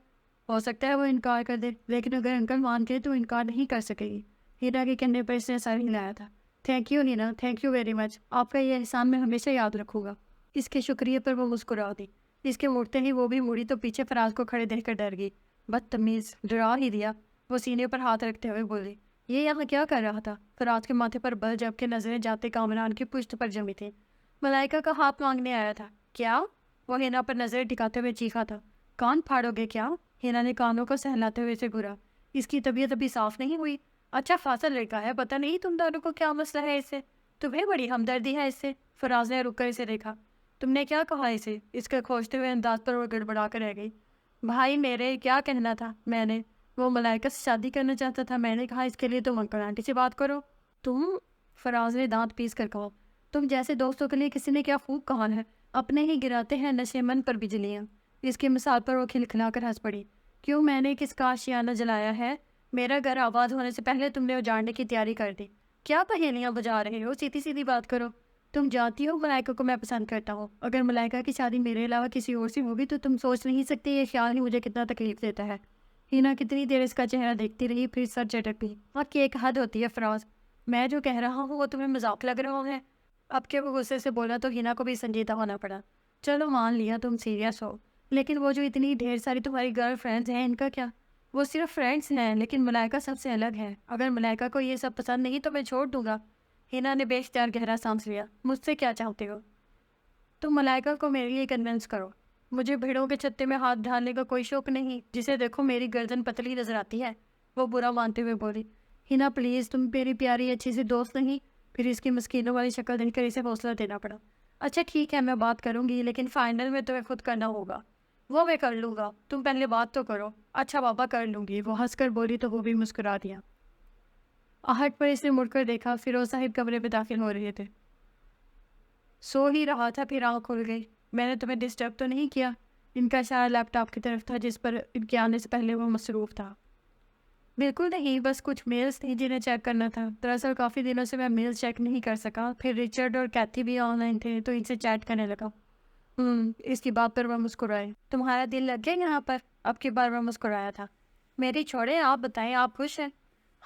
ہو سکتا ہے وہ انکار کر دے، لیکن اگر انکل مان گئے تو انکار نہیں کر سکے گی۔ ہینا کے کہنے پر اس نے سر ہلایا تھا۔ Thank you Hina, thank you very much, آپ کا یہ احسان میں ہمیشہ یاد رکھوں گا۔ اس کے شکریہ پر وہ مسکرا دی۔ اس کے مڑتے ہی وہ بھی مڑی تو پیچھے فراز کو کھڑے دیکھ کر ڈر گئی۔ بدتمیز، ڈرا ہی دیا، وہ سینے پر ہاتھ رکھتے ہوئے بولی۔ یہ یہاں کیا کر رہا تھا؟ فراز کے ماتھے پر بل جب کے نظریں جاتے کامران کی پشت پر جمی تھیں۔ ملائکہ کا ہاتھ مانگنے آیا تھا۔ کیا؟ وہ ہینا پر نظر ٹکاتے ہوئے چیخا تھا۔ کان پھاڑو گے کیا؟ ہینا نے کانوں کو سہلاتے ہوئے سے گھورا۔ اس کی طبیعت ابھی صاف نہیں ہوئی؟ اچھا خاصا لڑکا ہے، پتہ نہیں تم دونوں کو کیا مسئلہ ہے اس سے، تمہیں بڑی ہمدردی ہے اس سے۔ فراز نے رک کر اسے دیکھا۔ تم نے کیا کہا اسے؟ اس کے کھوجتے ہوئے انداز پر وہ گڑبڑا کر رہ گئی۔ بھائی میرے، کیا کہنا تھا؟ میں نے، وہ ملائکہ سے شادی کرنا چاہتا تھا، میں نے کہا اس کے لیے تم انکل آنٹی سے بات کرو۔ تم؟ فراز نے دانت پیس کر کہا۔ تم جیسے دوستوں کے لیے کسی نے کیا خوب کہا ہے، اپنے ہی گراتے ہیں نشے من پر بجلیاں۔ اس کی مثال پر وہ کھلکھلا کر ہنس پڑی۔ کیوں، میں نے کس کا آشیانہ جلایا ہے؟ میرا گھر آباد ہونے سے پہلے تم نے اجاڑنے کی تیاری کر دی۔ کیا پہیلیاں بجا رہے ہو؟ سیدھی سیدھی بات کرو۔ تم جانتی ہو ملائکہ کو میں پسند کرتا ہوں، اگر ملائکہ کی شادی میرے علاوہ کسی اور سے ہوگی تو تم سوچ نہیں سکتے یہ خیال ہی مجھے کتنا تکلیف دیتا ہے۔ ہینا کتنی دیر اس کا چہرہ دیکھتی رہی، پھر سر چٹک گئی۔ آپ کی ایک حد ہوتی ہے فراز، میں جو کہہ رہا ہوں وہ تمہیں مذاق لگ رہا ہے؟ اب کہ وہ غصے سے بولا تو ہینا کو بھی سنجیدہ ہونا پڑا۔ چلو مان لیا تم سیریس ہو، لیکن وہ جو اتنی ڈھیر ساری تمہاری گرل فرینڈز ہیں ان کا کیا؟ وہ صرف فرینڈس ہیں، لیکن ملائکہ سب سے الگ ہے۔ اگر ملائکہ کو یہ سب پسند نہیں تو میں چھوڑ دوں گا۔ ہینا نے بے اختیار گہرا سانس لیا۔ مجھ سے کیا چاہتے ہو؟ تم ملائکہ کو میرے لیے کنونس کرو۔ مجھے بھیڑوں کے چھتے میں ہاتھ ڈالنے کا کوئی شوق نہیں، جسے دیکھو میری گردن پتلی نظر آتی ہے، وہ برا مانتے ہوئے بولی۔ ہینا پلیز، تم میری پیاری اچھی سی دوست نہیں؟ پھر اس کی مسکینوں والی شکل دیکھ کر اسے حوصلہ دینا پڑا۔ اچھا ٹھیک ہے، میں بات کروں گی، لیکن فائنل میں تمہیں خود کرنا ہوگا۔ وہ میں کر لوں گا، تم پہلے بات تو کرو۔ اچھا بابا کر لوں گی، وہ ہنس کر بولی تو وہ بھی مسکرا دیا۔ آہٹ پر اس نے مڑ کر دیکھا، فیروز صاحب کمرے میں داخل ہو رہے تھے۔ سو ہی رہا تھا پھر آنکھ کھل گئی۔ میں نے تمہیں ڈسٹرب تو نہیں کیا؟ ان کا اشارہ لیپ ٹاپ کی طرف تھا جس پر ان کے آنے سے پہلے وہ مصروف تھا۔ بالکل نہیں، بس کچھ میلز تھیں جنہیں چیک کرنا تھا۔ دراصل کافی دنوں سے میں میلز چیک نہیں کر سکا، پھر رچرڈ اور کیتھی بھی آن لائن تھے تو ان سے چیٹ کرنے لگا۔ اس کی بات پر وہ مسکرائے۔ تمہارا دل لگ گیا یہاں پر؟ اب کی بار وہ مسکرایا تھا۔ میری چھوڑے، آپ بتائیں، آپ خوش ہیں؟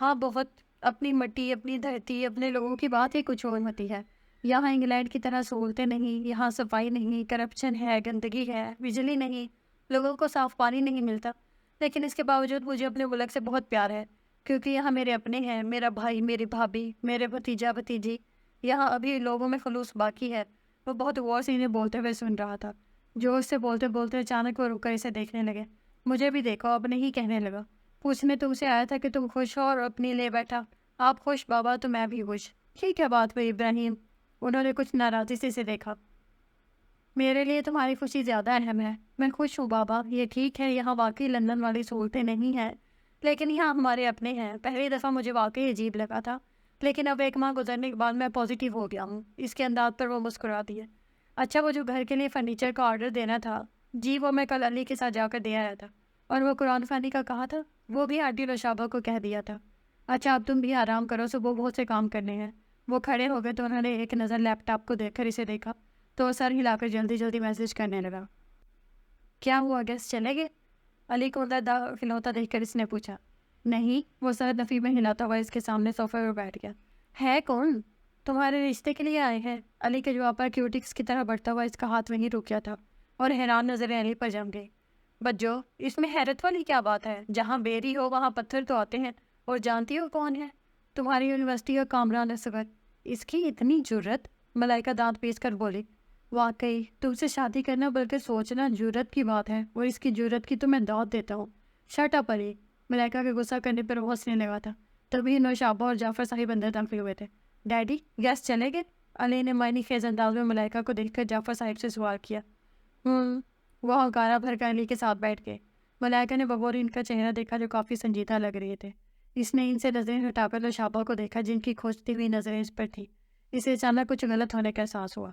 ہاں بہت، اپنی مٹی، اپنی دھرتی، اپنے لوگوں کی بات ہی کچھ اور ہوتی ہے۔ یہاں انگلینڈ کی طرح سہولتیں نہیں، یہاں صفائی نہیں، کرپشن ہے، گندگی ہے، بجلی نہیں، لوگوں کو صاف پانی نہیں ملتا، لیکن اس کے باوجود مجھے اپنے ملک سے بہت پیار ہے، کیونکہ یہاں میرے اپنے ہیں، میرا بھائی، میری بھابھی، میرے بھتیجا بھتیجی، یہاں ابھی لوگوں میں خلوص باقی ہے۔ وہ بہت غور سے انہیں بولتے ہوئے سن رہا تھا۔ جوش سے بولتے بولتے اچانک وہ رک کر اسے دیکھنے لگے۔ مجھے بھی دیکھو، اب نہیں کہنے لگا۔ پوچھنے تم سے آیا تھا کہ تم خوش ہو اور اپنی لے بیٹھا۔ آپ خوش بابا تو میں بھی خوش۔ ٹھیک ہے بات ہوئی ابراہیم، انہوں نے کچھ ناراضی سے اسے دیکھا۔ میرے لیے تمہاری خوشی زیادہ اہم ہے۔ میں خوش ہوں بابا، یہ ٹھیک ہے یہاں واقعی لندن والی سہولتیں نہیں ہیں، لیکن یہاں ہمارے اپنے ہیں۔ پہلی دفعہ مجھے واقعی عجیب لگا تھا، لیکن اب 1 ماہ گزرنے کے بعد میں پازیٹیو ہو گیا ہوں۔ اس کے انداز پر وہ مسکرا دیا۔ اچھا، وہ جو گھر کے لیے فرنیچر کا آرڈر دینا تھا، جی وہ میں کل علی کے ساتھ جا کر دے آیا تھا۔ اور وہ قرآن خوانی کا کہا تھا، وہ بھی آنٹی نوشابہ کو کہہ دیا تھا۔ اچھا اب تم بھی آرام کرو، صبح بہت سے کام کرنے ہیں۔ وہ کھڑے ہو گئے تو انہوں نے ایک نظر لیپ ٹاپ کو دیکھ کر اسے دیکھا تو سر ہلا کر جلدی جلدی میسج کرنے لگا۔ کیا ہوا، گیسٹ چلے گئے؟ علی کو اندر داخل ہوتا دیکھ کر اس نے پوچھا۔ نہیں، وہ سر نفی میں ہلاتا ہوا اس کے سامنے صوفے پر بیٹھ گیا۔ ہے کون؟ تمہارے رشتے کے لیے آئے ہیں۔ علی کے جواب پر کیوٹکس کی طرح بڑھتا ہوا اس کا ہاتھ وہیں رک گیا تھا اور حیران نظریں علی پر جم گئی۔ بجو، اس میں حیرت والی کیا بات ہے؟ جہاں بیری ہو وہاں پتھر تو آتے ہیں۔ اور جانتی ہو کون ہے؟ تمہاری یونیورسٹی کا کامران اصغر۔ اس کی اتنی جرت؟ ملائکہ دانت پیس کر بولی۔ واقعی تم سے شادی کرنا بلکہ سوچنا جرت کی بات ہے، اور اس کی جرت کی تو میں داد دیتا ہوں۔ شٹ اپ علی، ملائکہ کے غصہ کرنے پر وہ ہنسنے لگا تھا۔ تبھی نوشابہ اور جعفر صاحب اندر داخل ہوئے تھے۔ ڈیڈی، گیسٹ چلے گئے؟ علی نے معنی خیز انداز میں ملائکہ کو دیکھ کر جعفر صاحب سے سوال کیا۔ وہ ہنکارا بھر کر علی کے ساتھ بیٹھ گئے۔ ملائکہ نے بغور ان کا چہرہ دیکھا جو کافی سنجیدہ لگ رہے تھے۔ اس نے ان سے نظریں ہٹا کر نوشابہ کو دیکھا جن کی کھوجتی ہوئی نظریں اس پر تھی۔ اسے اچانک کچھ غلط ہونے کا احساس ہوا۔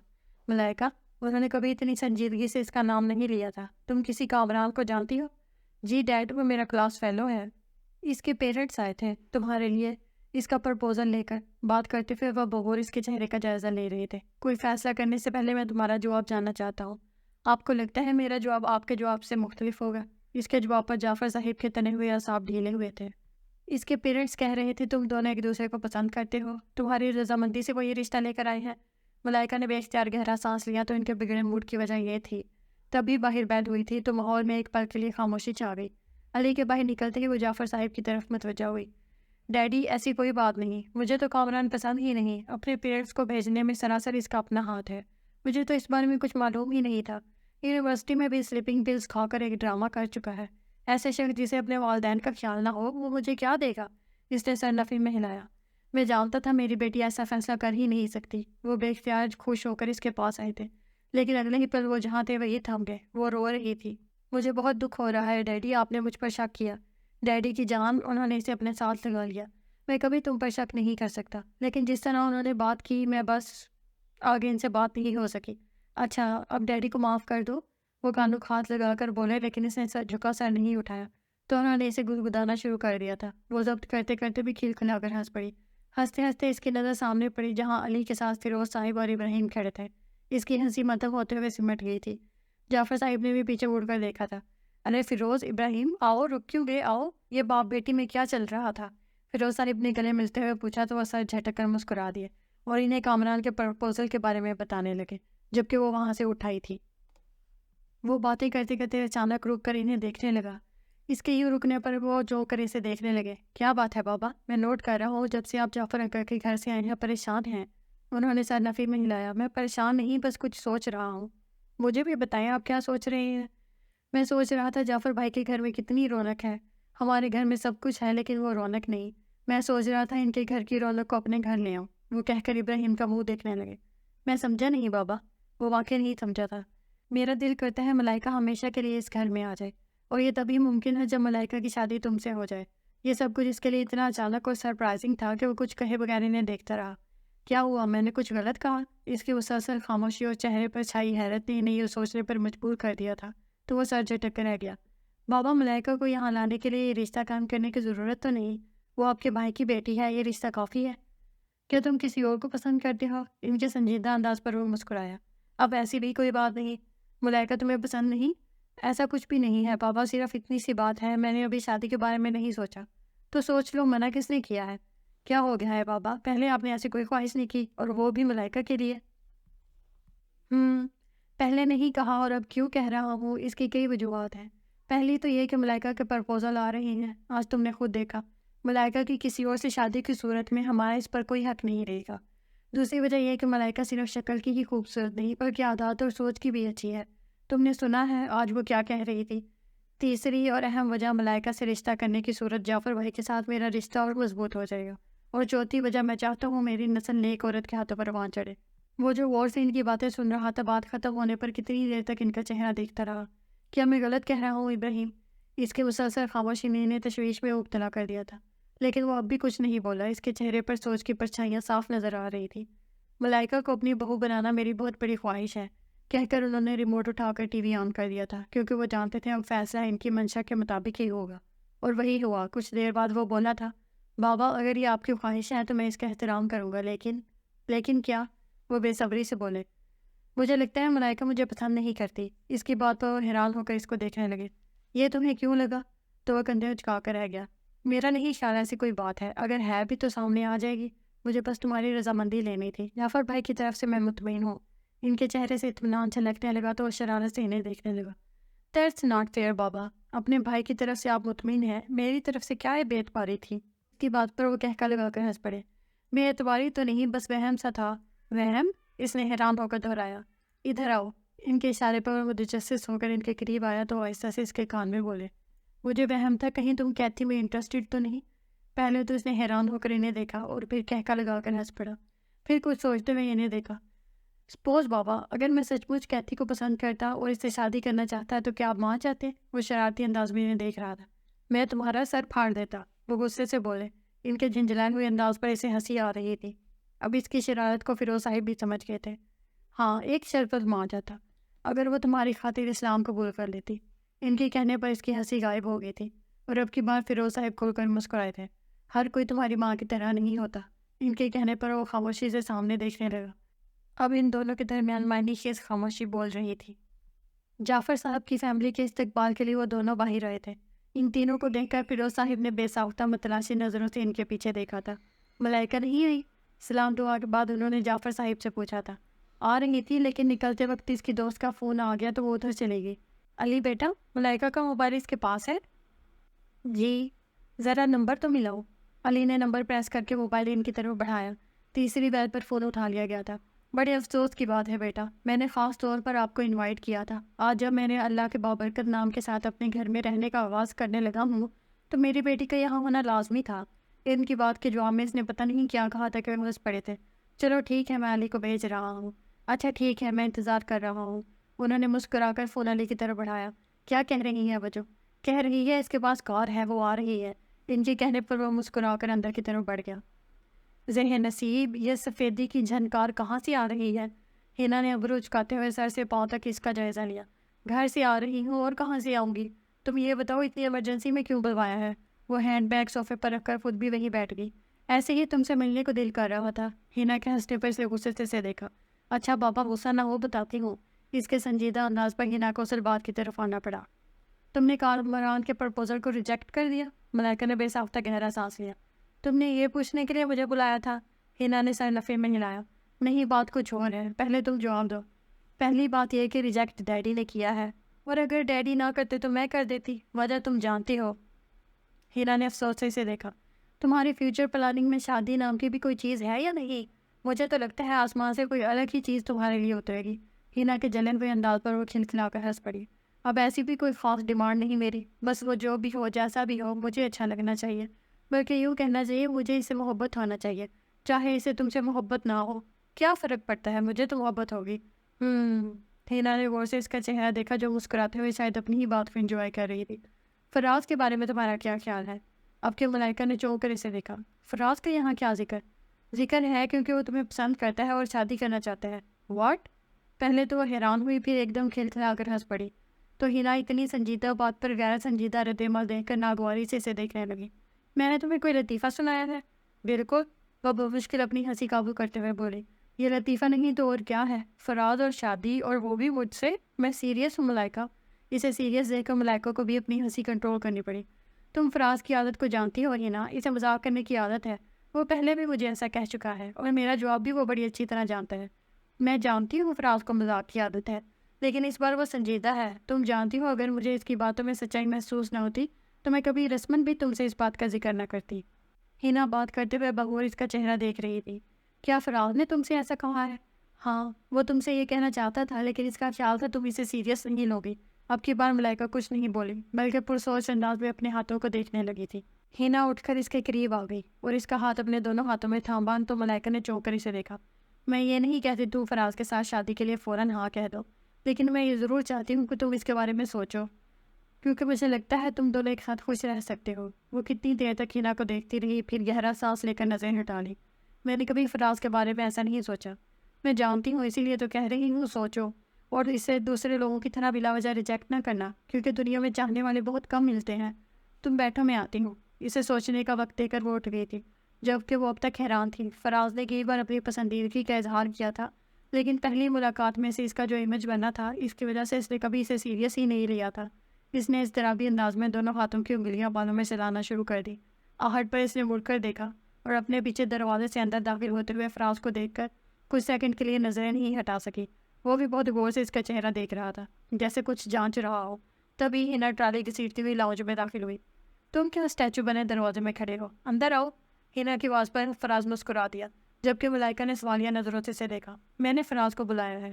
ملائکہ، انہوں نے کبھی اتنی سنجیدگی سے اس کا نام نہیں لیا تھا۔ تم کسی کامران کو جانتی ہو؟ جی ڈیڈ، وہ میرا کلاس فیلو ہے۔ اس کے پیرنٹس آئے تھے تمہارے لیے اس کا پرپوزل لے کر۔ بات کرتے ہوئے وہ بغور اس کے چہرے کا جائزہ لے رہے تھے۔ کوئی فیصلہ کرنے سے پہلے میں تمہارا جواب جاننا چاہتا ہوں۔ آپ کو لگتا ہے میرا جواب آپ کے جواب سے مختلف ہوگا؟ اس کے جواب پر جعفر صاحب کے تنے ہوئے اعصاب ڈھیلے ہوئے تھے۔ اس کے پیرنٹس کہہ رہے تھے تم دونوں ایک دوسرے کو پسند کرتے ہو، تمہاری رضامندی سے وہ یہ رشتہ لے کر آئے ہیں۔ ملائکہ نے بے اختیار گہرا سانس لیا تو ان کے بگڑے موڈ کی وجہ یہ تھی۔ تبھی باہر بیٹھ ہوئی تھی تو ماحول میں ایک پل کے لیے خاموشی چھا گئی۔ علی کے باہر نکلتے ہی وہ جعفر صاحب کی طرف متوجہ ہوئی۔ ڈیڈی، ایسی کوئی بات نہیں، مجھے تو کامران پسند ہی نہیں۔ اپنے پیرنٹس کو بھیجنے میں سراسر اس کا اپنا ہاتھ ہے۔ مجھے تو اس بارے میں کچھ معلوم ہی نہیں تھا۔ یونیورسٹی میں بھی سلیپنگ پلز کھا کر ایک ڈرامہ کر چکا ہے۔ ایسے شخص جسے اپنے والدین کا خیال نہ ہو وہ مجھے کیا دے گا؟ اس نے سر نفی میں ہلایا۔ میں جانتا تھا میری بیٹی ایسا فیصلہ کر ہی نہیں سکتی۔ وہ بے اختیار خوش ہو کر اس کے پاس آئے تھے، لیکن اگلے ہی پل وہ جہاں تھے وہی تھم گئے۔ وہ رو رہی تھی۔ مجھے بہت دکھ ہو رہا ہے ڈیڈی، آپ نے مجھ پر شک کیا۔ ڈیڈی کی جان، انہوں نے اسے اپنے ساتھ لگا لیا۔ میں کبھی تم پر شک نہیں کر سکتا، لیکن جس طرح انہوں نے بات کی میں بس آگے ان سے بات نہیں ہو سکی۔ اچھا اب ڈیڈی کو معاف کر دو، وہ کانوں کو ہاتھ لگا کر بولے، لیکن اس نے سر نہیں اٹھایا تو انہوں نے اسے گدگدانا شروع کر دیا تھا۔ وہ ضبط کرتے کرتے بھی کھل کھلا کر ہنس پڑی۔ ہنستے ہنستے اس کی نظر سامنے پڑی جہاں علی کے ساتھ فیروز صاحب اور ابراہیم کھڑے تھے۔ اس کی ہنسی مدھم ہوتے ہوئے سمٹ گئی تھی۔ جعفر صاحب نے بھی پیچھے مڑ کر دیکھا تھا۔ ارے فیروز، ابراہیم، آؤ، رک کیوں گئے؟ آؤ، یہ باپ بیٹی میں کیا چل رہا تھا؟ فیروز صاحب نے گلے ملتے ہوئے پوچھا تو وہ سر جھٹک کر مسکرا دیے اور انہیں کامران کے پرپوزل کے بارے میں بتانے لگے، جبکہ وہ وہاں سے اٹھائی تھی۔ وہ باتیں کرتے کرتے اچانک رک کر انہیں دیکھنے لگا۔ اس کے یوں رکنے پر وہ جو کر اسے دیکھنے لگے۔ کیا بات ہے بابا؟ میں نوٹ کر رہا ہوں جب سے آپ جعفر انکل کے گھر سے آئے ہیں پریشان ہیں۔ انہوں نے سر نفی میں ہلایا۔ میں پریشان نہیں، بس کچھ سوچ رہا ہوں۔ مجھے بھی بتائیں آپ کیا سوچ رہے ہیں؟ میں سوچ رہا تھا جعفر بھائی کے گھر میں کتنی رونق ہے۔ ہمارے گھر میں سب کچھ ہے لیکن وہ رونق نہیں۔ میں سوچ رہا تھا ان کے گھر کی رونق کو اپنے گھر لے آؤں۔ وہ کہہ کر ابراہیم کا منہ دیکھنے لگے۔ میں سمجھا نہیں بابا۔ وہ واقعی نہیں سمجھا تھا۔ میرا دل کرتا ہے ملائکہ ہمیشہ کے لیے اس گھر میں آ جائے، اور یہ تبھی ممکن ہے جب ملائکہ کی شادی تم سے ہو جائے۔ یہ سب کچھ اس کے لیے اتنا اچانک اور سرپرائزنگ تھا کہ وہ کچھ کہے بغیر انہیں دیکھتا رہا۔ کیا ہوا؟ میں نے کچھ غلط کہا؟ اس کی مسلسل خاموشی اور چہرے پر چھائی حیرت نے انہیں یہ سوچنے پر مجبور کر دیا تھا، تو وہ سر جھٹک کر رہ گیا۔ بابا، ملائکہ کو یہاں لانے کے لیے یہ رشتہ قائم کرنے کی ضرورت تو نہیں۔ وہ آپ کے بھائی کی بیٹی ہے، یہ رشتہ کافی ہے۔ کیا تم کسی اور کو پسند کرتے ہو؟ ان کے سنجیدہ انداز پر وہ مسکرایا۔ اب ایسی بھی کوئی بات نہیں۔ ملائکہ تمہیں پسند نہیں؟ ایسا کچھ بھی نہیں ہے بابا، صرف اتنی سی بات ہے، میں نے ابھی شادی کے بارے میں نہیں سوچا۔ تو سوچ لو، منع کس نے کیا ہے؟ کیا ہو گیا ہے بابا؟ پہلے آپ نے ایسی کوئی خواہش نہیں کی، اور وہ بھی ملائکہ کے لیے۔ پہلے نہیں کہا اور اب کیوں کہہ رہا ہوں، اس کی کئی وجوہات ہیں۔ پہلی تو یہ کہ ملائکہ کے پرپوزل آ رہے ہیں، آج تم نے خود دیکھا۔ ملائکہ کی کسی اور سے شادی کی صورت میں ہمارا اس پر کوئی حق نہیں رہے گا۔ دوسری وجہ یہ کہ ملائکہ صرف شکل کی ہی خوبصورت نہیں بلکہ عادات اور سوچ کی بھی اچھی ہے۔ تم نے سنا ہے آج وہ کیا کہہ رہی تھی۔ تیسری اور اہم وجہ، ملائکہ سے رشتہ کرنے کی صورت جعفر بھائی کے ساتھ میرا رشتہ اور مضبوط ہو جائے گا۔ اور چوتھی وجہ، میں چاہتا ہوں میری نسل نیک عورت کے ہاتھوں پر وہاں چڑھے۔ وہ جو غور سے ان کی باتیں سن رہا تھا، بات ختم ہونے پر کتنی دیر تک ان کا چہرہ دیکھتا رہا۔ کیا میں غلط کہہ رہا ہوں ابراہیم؟ اس کے مسلسل خاموشی نے انہیں تشویش میں مبتلا کر دیا تھا، لیکن وہ اب بھی کچھ نہیں بولا۔ اس کے چہرے پر سوچ کی پرچھائیاں صاف نظر آ رہی تھی۔ ملائکہ کو اپنی بہو بنانا میری بہت بڑی خواہش ہے، کہہ کر انہوں نے ریموٹ اٹھا کر ٹی وی آن کر دیا تھا، کیونکہ وہ جانتے تھے اب فیصلہ ان کی منشا کے مطابق ہی ہوگا۔ اور وہی ہوا۔ کچھ دیر بعد وہ بولا تھا، بابا اگر یہ آپ کی خواہش ہے تو میں اس کا احترام کروں گا، لیکن کیا؟ وہ بے صبری سے بولے۔ مجھے لگتا ہے ملائکہ مجھے پسند نہیں کرتی۔ اس کی بات پر وہ حیران ہو کر اس کو دیکھنے لگے۔ یہ تمہیں کیوں لگا؟ تو وہ کندھے اچکا کر رہ گیا۔ میرا نہیں خیال ایسی کوئی بات ہے، اگر ہے بھی تو سامنے آ جائے گی۔ مجھے بس تمہاری رضامندی لینی تھی۔ جعفر بھائی کی طرف سے میں مطمئن ہوں۔ ان کے چہرے سے اطمینان چھلکنے لگا تو وہ شرارت سے انہیں دیکھنے لگا۔ That's not fair بابا، اپنے بھائی کی طرف سے آپ مطمئن ہیں، میری طرف سے کیا یہ بے اعتباری تھی؟ اس کی بات پر وہ کہکا لگا کر ہنس پڑے۔ بے اعتباری تو نہیں، بس وہم سا تھا۔ وہم؟ اس نے حیران ہو کر دہرایا۔ ادھر آؤ۔ ان کے اشارے پر وہ متجسس ہو کر ان کے قریب آیا تو آہستہ سے اس کے کان میں بولے، مجھے وہم تھا کہیں تم کیتھی میں انٹرسٹڈ تو نہیں؟ پہلے تو اس نے حیران ہو کر انہیں دیکھا اور پھر کہکا لگا کر ہنس پڑا، پھر کچھ سوچتے ہوئے انہیں دیکھا۔ سپوز بابا اگر میں سچ مچ کیتھی کو پسند کرتا اور اس سے شادی کرنا چاہتا تو کیا آپ مان چاہتے؟ وہ شرارتی انداز میں انہیں دیکھ رہا تھا۔ میں تمہارا سر پھاڑ دیتا، وہ غصے سے بولے۔ ان کے جھنجھلائے ہوئے انداز پر اسے ہنسی آ رہی تھی۔ اب اس کی شرارت کو فیروز صاحب بھی سمجھ گئے تھے۔ ہاں، ایک شرط پر مان جاتا، اگر وہ تمہاری خاطر اسلام قبول کر لیتی۔ ان کے کہنے پر اس کی ہنسی غائب ہو گئی تھی اور اب کی بار فیروز صاحب کھل کر مسکرائے تھے۔ ہر کوئی تمہاری ماں کی طرح نہیں ہوتا۔ ان کے کہنے پر وہ خاموشی سے سامنے دیکھنے لگا۔ اب ان دونوں کے درمیان معنی خیز خاموشی بول رہی تھی۔ جعفر صاحب کی فیملی کے استقبال کے لیے وہ دونوں باہر رہے تھے۔ ان تینوں کو دیکھ کر فیروز صاحب نے بے ساختہ متلاشی نظروں سے ان کے پیچھے دیکھا تھا۔ ملائکہ نہیں آئی؟ سلام دعا کے بعد انہوں نے جعفر صاحب سے پوچھا تھا۔ آ رہی تھی، لیکن نکلتے وقت اس کی دوست کا فون آ گیا تو وہ ادھر چلے گئی۔ علی بیٹا، ملائکہ کا موبائل اس کے پاس ہے؟ جی، ذرا نمبر تو ملاؤ۔ علی نے نمبر پریس کر کے موبائل ان کی طرف بڑھایا۔ تیسری بیل پر فون اٹھا لیا گیا تھا۔ بڑے افسوس کی بات ہے بیٹا، میں نے خاص طور پر آپ کو انوائٹ کیا تھا۔ آج جب میں نے اللہ کے بابرکت نام کے ساتھ اپنے گھر میں رہنے کا آغاز کرنے لگا ہوں تو میری بیٹی کا یہاں ہونا لازمی تھا۔ ان کی بات کے جواب میں اس نے پتہ نہیں کیا کہا تھا کہ وہ ہنس پڑے تھے۔ چلو ٹھیک ہے، میں علی کو بھیج رہا ہوں۔ اچھا ٹھیک ہے، میں انتظار کر رہا ہوں۔ انہوں نے مسکرا کر فون علی کی طرف بڑھایا۔ کیا کہہ رہی ہے وجو؟ کہہ رہی ہے اس کے پاس کار ہے، وہ آ رہی ہے۔ ان کے کہنے پر وہ مسکرا کر اندر کی طرف بڑھ گیا۔ ذہن نصیب، یہ سفیدی کی جھنکار کہاں سے آ رہی ہے؟ ہینا نے ابرو اچکاتے ہوئے سر سے پاؤں تک اس کا جائزہ لیا۔ گھر سے آ رہی ہوں، اور کہاں سے آؤں گی؟ تم یہ بتاؤ اتنی ایمرجنسی میں کیوں بلوایا ہے؟ وہ ہینڈ بیگ صوفے پر رکھ کر خود بھی وہیں بیٹھ گئی۔ ایسے ہی تم سے ملنے کو دل کر رہا تھا۔ ہینا کے ہنسنے پر اسے غصے سے دیکھا۔ اچھا بابا غصہ نہ ہو، بتاتی ہوں۔ اس کے سنجیدہ انداز پر ہینا کو اصل بات کی طرف آنا پڑا۔ تم نے کامران کے پرپوزل کو ریجیکٹ کر دیا؟ ملائکہ نے بے ساختہ گہرا سانس لیا۔ تم نے یہ پوچھنے کے لیے مجھے بلایا تھا؟ ہینا نے سر نفے میں ہلایا۔ نہیں، بات کچھ اور ہے، پہلے تم جواب دو۔ پہلی بات یہ کہ ریجیکٹ ڈیڈی نے کیا ہے، اور اگر ڈیڈی نہ کرتے تو میں کر دیتی۔ وجہ تم جانتی ہو۔ ہینا نے افسوس سے اسے دیکھا۔ تمہاری فیوچر پلاننگ میں شادی نام کی بھی کوئی چیز ہے یا نہیں؟ مجھے تو لگتا ہے آسمان سے کوئی الگ ہی چیز تمہارے لیے اترے گی۔ ہینا کے جلن ہوئے انداز پر وہ کھلکھلا کر ہنس پڑی۔ اب ایسی بھی کوئی خاص ڈیمانڈ نہیں میری، بس وہ جو بھی ہو، جیسا بھی ہو، مجھے اچھا لگنا چاہیے۔ بلکہ یوں کہنا چاہیے، مجھے اس سے محبت ہونا چاہیے، چاہے اسے تم سے محبت نہ ہو۔ کیا فرق پڑتا ہے، مجھے تو محبت ہوگی۔ ہینا نے غور سے اس کا چہرہ دیکھا جو مسکراتے ہوئے شاید اپنی ہی بات کو انجوائے کر رہی تھی۔ فراز کے بارے میں تمہارا کیا خیال ہے؟ اب کے ملائکہ نے چونک کر اسے دیکھا۔ فراز کا یہاں کیا ذکر ہے کیونکہ وہ تمہیں پسند کرتا ہے اور شادی کرنا چاہتا ہے۔ واٹ؟ پہلے تو وہ حیران ہوئی، پھر ایک دم کھلکھلا کر ہنس پڑی۔ تو ہینا اتنی سنجیدہ بات پر غیر سنجیدہ رد عمل دیکھ کر ناگواری سے اسے دیکھنے لگی۔ میں نے تمہیں کوئی لطیفہ سنایا ہے؟ بالکل، وہ بمشکل اپنی ہنسی قابو کرتے ہوئے بولی۔ یہ لطیفہ نہیں تو اور کیا ہے؟ فراز اور شادی، اور وہ بھی مجھ سے؟ میں سیریس ہوں ملائکہ۔ اسے سیریس دیکھ کر ملائکہ کو بھی اپنی ہنسی کنٹرول کرنی پڑی۔ تم فراز کی عادت کو جانتی ہو ہینا، اسے مذاق کرنے کی عادت ہے۔ وہ پہلے بھی مجھے ایسا کہہ چکا ہے اور میرا جواب بھی وہ بڑی اچھی طرح جانتا ہے۔ میں جانتی ہوں فراز کو مذاق کی عادت ہے، لیکن اس بار وہ سنجیدہ ہے۔ تم جانتی ہو اگر مجھے اس کی باتوں میں سچائی محسوس نہ ہوتی تو میں کبھی رسمن بھی تم سے اس بات کا ذکر نہ کرتی۔ ہینا بات کرتے ہوئے بغور اس کا چہرہ دیکھ رہی تھی۔ کیا فراز نے تم سے ایسا کہا ہے؟ ہاں، وہ تم سے یہ کہنا چاہتا تھا، لیکن اس کا خیال تھا تم اسے سیریس نہیں لوگی۔ اب کی بار ملائکہ کچھ نہیں بولی، بلکہ پرسوچ انداز میں اپنے ہاتھوں کو دیکھنے لگی تھی۔ ہینا اٹھ کر اس کے قریب آ گئی اور اس کا ہاتھ اپنے دونوں ہاتھوں میں تھاما تو ملائکہ نے چونک کر اسے دیکھا۔ میں یہ نہیں کہتی تم فراز کے ساتھ شادی کے لیے فوراً ہاں کہہ دو، لیکن میں یہ ضرور چاہتی ہوں کہ تم اس کے بارے میں سوچو، کیونکہ مجھے لگتا ہے تم دونوں ایک ساتھ خوش رہ سکتے ہو۔ وہ کتنی دیر تک ہینا کو دیکھتی رہی، پھر گہرا سانس لے کر نظر ہٹا لی۔ میں نے کبھی فراز کے بارے میں ایسا نہیں سوچا۔ میں جانتی ہوں، اسی لیے تو کہہ رہی ہوں سوچو، اور اسے دوسرے لوگوں کی طرح بلا وجہ ریجیکٹ نہ کرنا، کیونکہ دنیا میں چاہنے والے بہت کم ملتے ہیں۔ تم بیٹھو، میں آتی ہوں۔ اسے سوچنے کا وقت دے کر وہ اٹھ گئی تھی، جبکہ وہ اب تک حیران تھی۔ فراز نے کئی بار اپنی پسندیدگی کا اظہار کیا تھا، لیکن پہلی ملاقات میں سے اس کا جو امیج بنا تھا، اس کی وجہ سے اس نے کبھی اسے سیریس ہی نہیں لیا تھا۔ اس نے اضطرابی انداز میں دونوں ہاتھوں کی انگلیاں بالوں میں چلانا شروع کر دی۔ آہٹ پر اس نے مڑ کر دیکھا اور اپنے پیچھے دروازے سے اندر داخل ہوتے ہوئے فراز کو دیکھ کر کچھ سیکنڈ کے لیے نظریں نہیں ہٹا سکی۔ وہ بھی بہت غور سے اس کا چہرہ دیکھ رہا تھا، جیسے کچھ جانچ رہا ہو۔ تبھی ہنا ٹرالی گھسیٹتی ہوئی لاؤنج میں داخل ہوئی۔ تم کیا اسٹیچو بنے دروازے میں کھڑے ہو؟ اندر آؤ۔ ہنا کی آواز پر فراز مسکرا دیا، جبکہ ملائکہ نے سوالیہ نظروں سے اسے دیکھا۔ میں نے فراز کو بلایا ہے،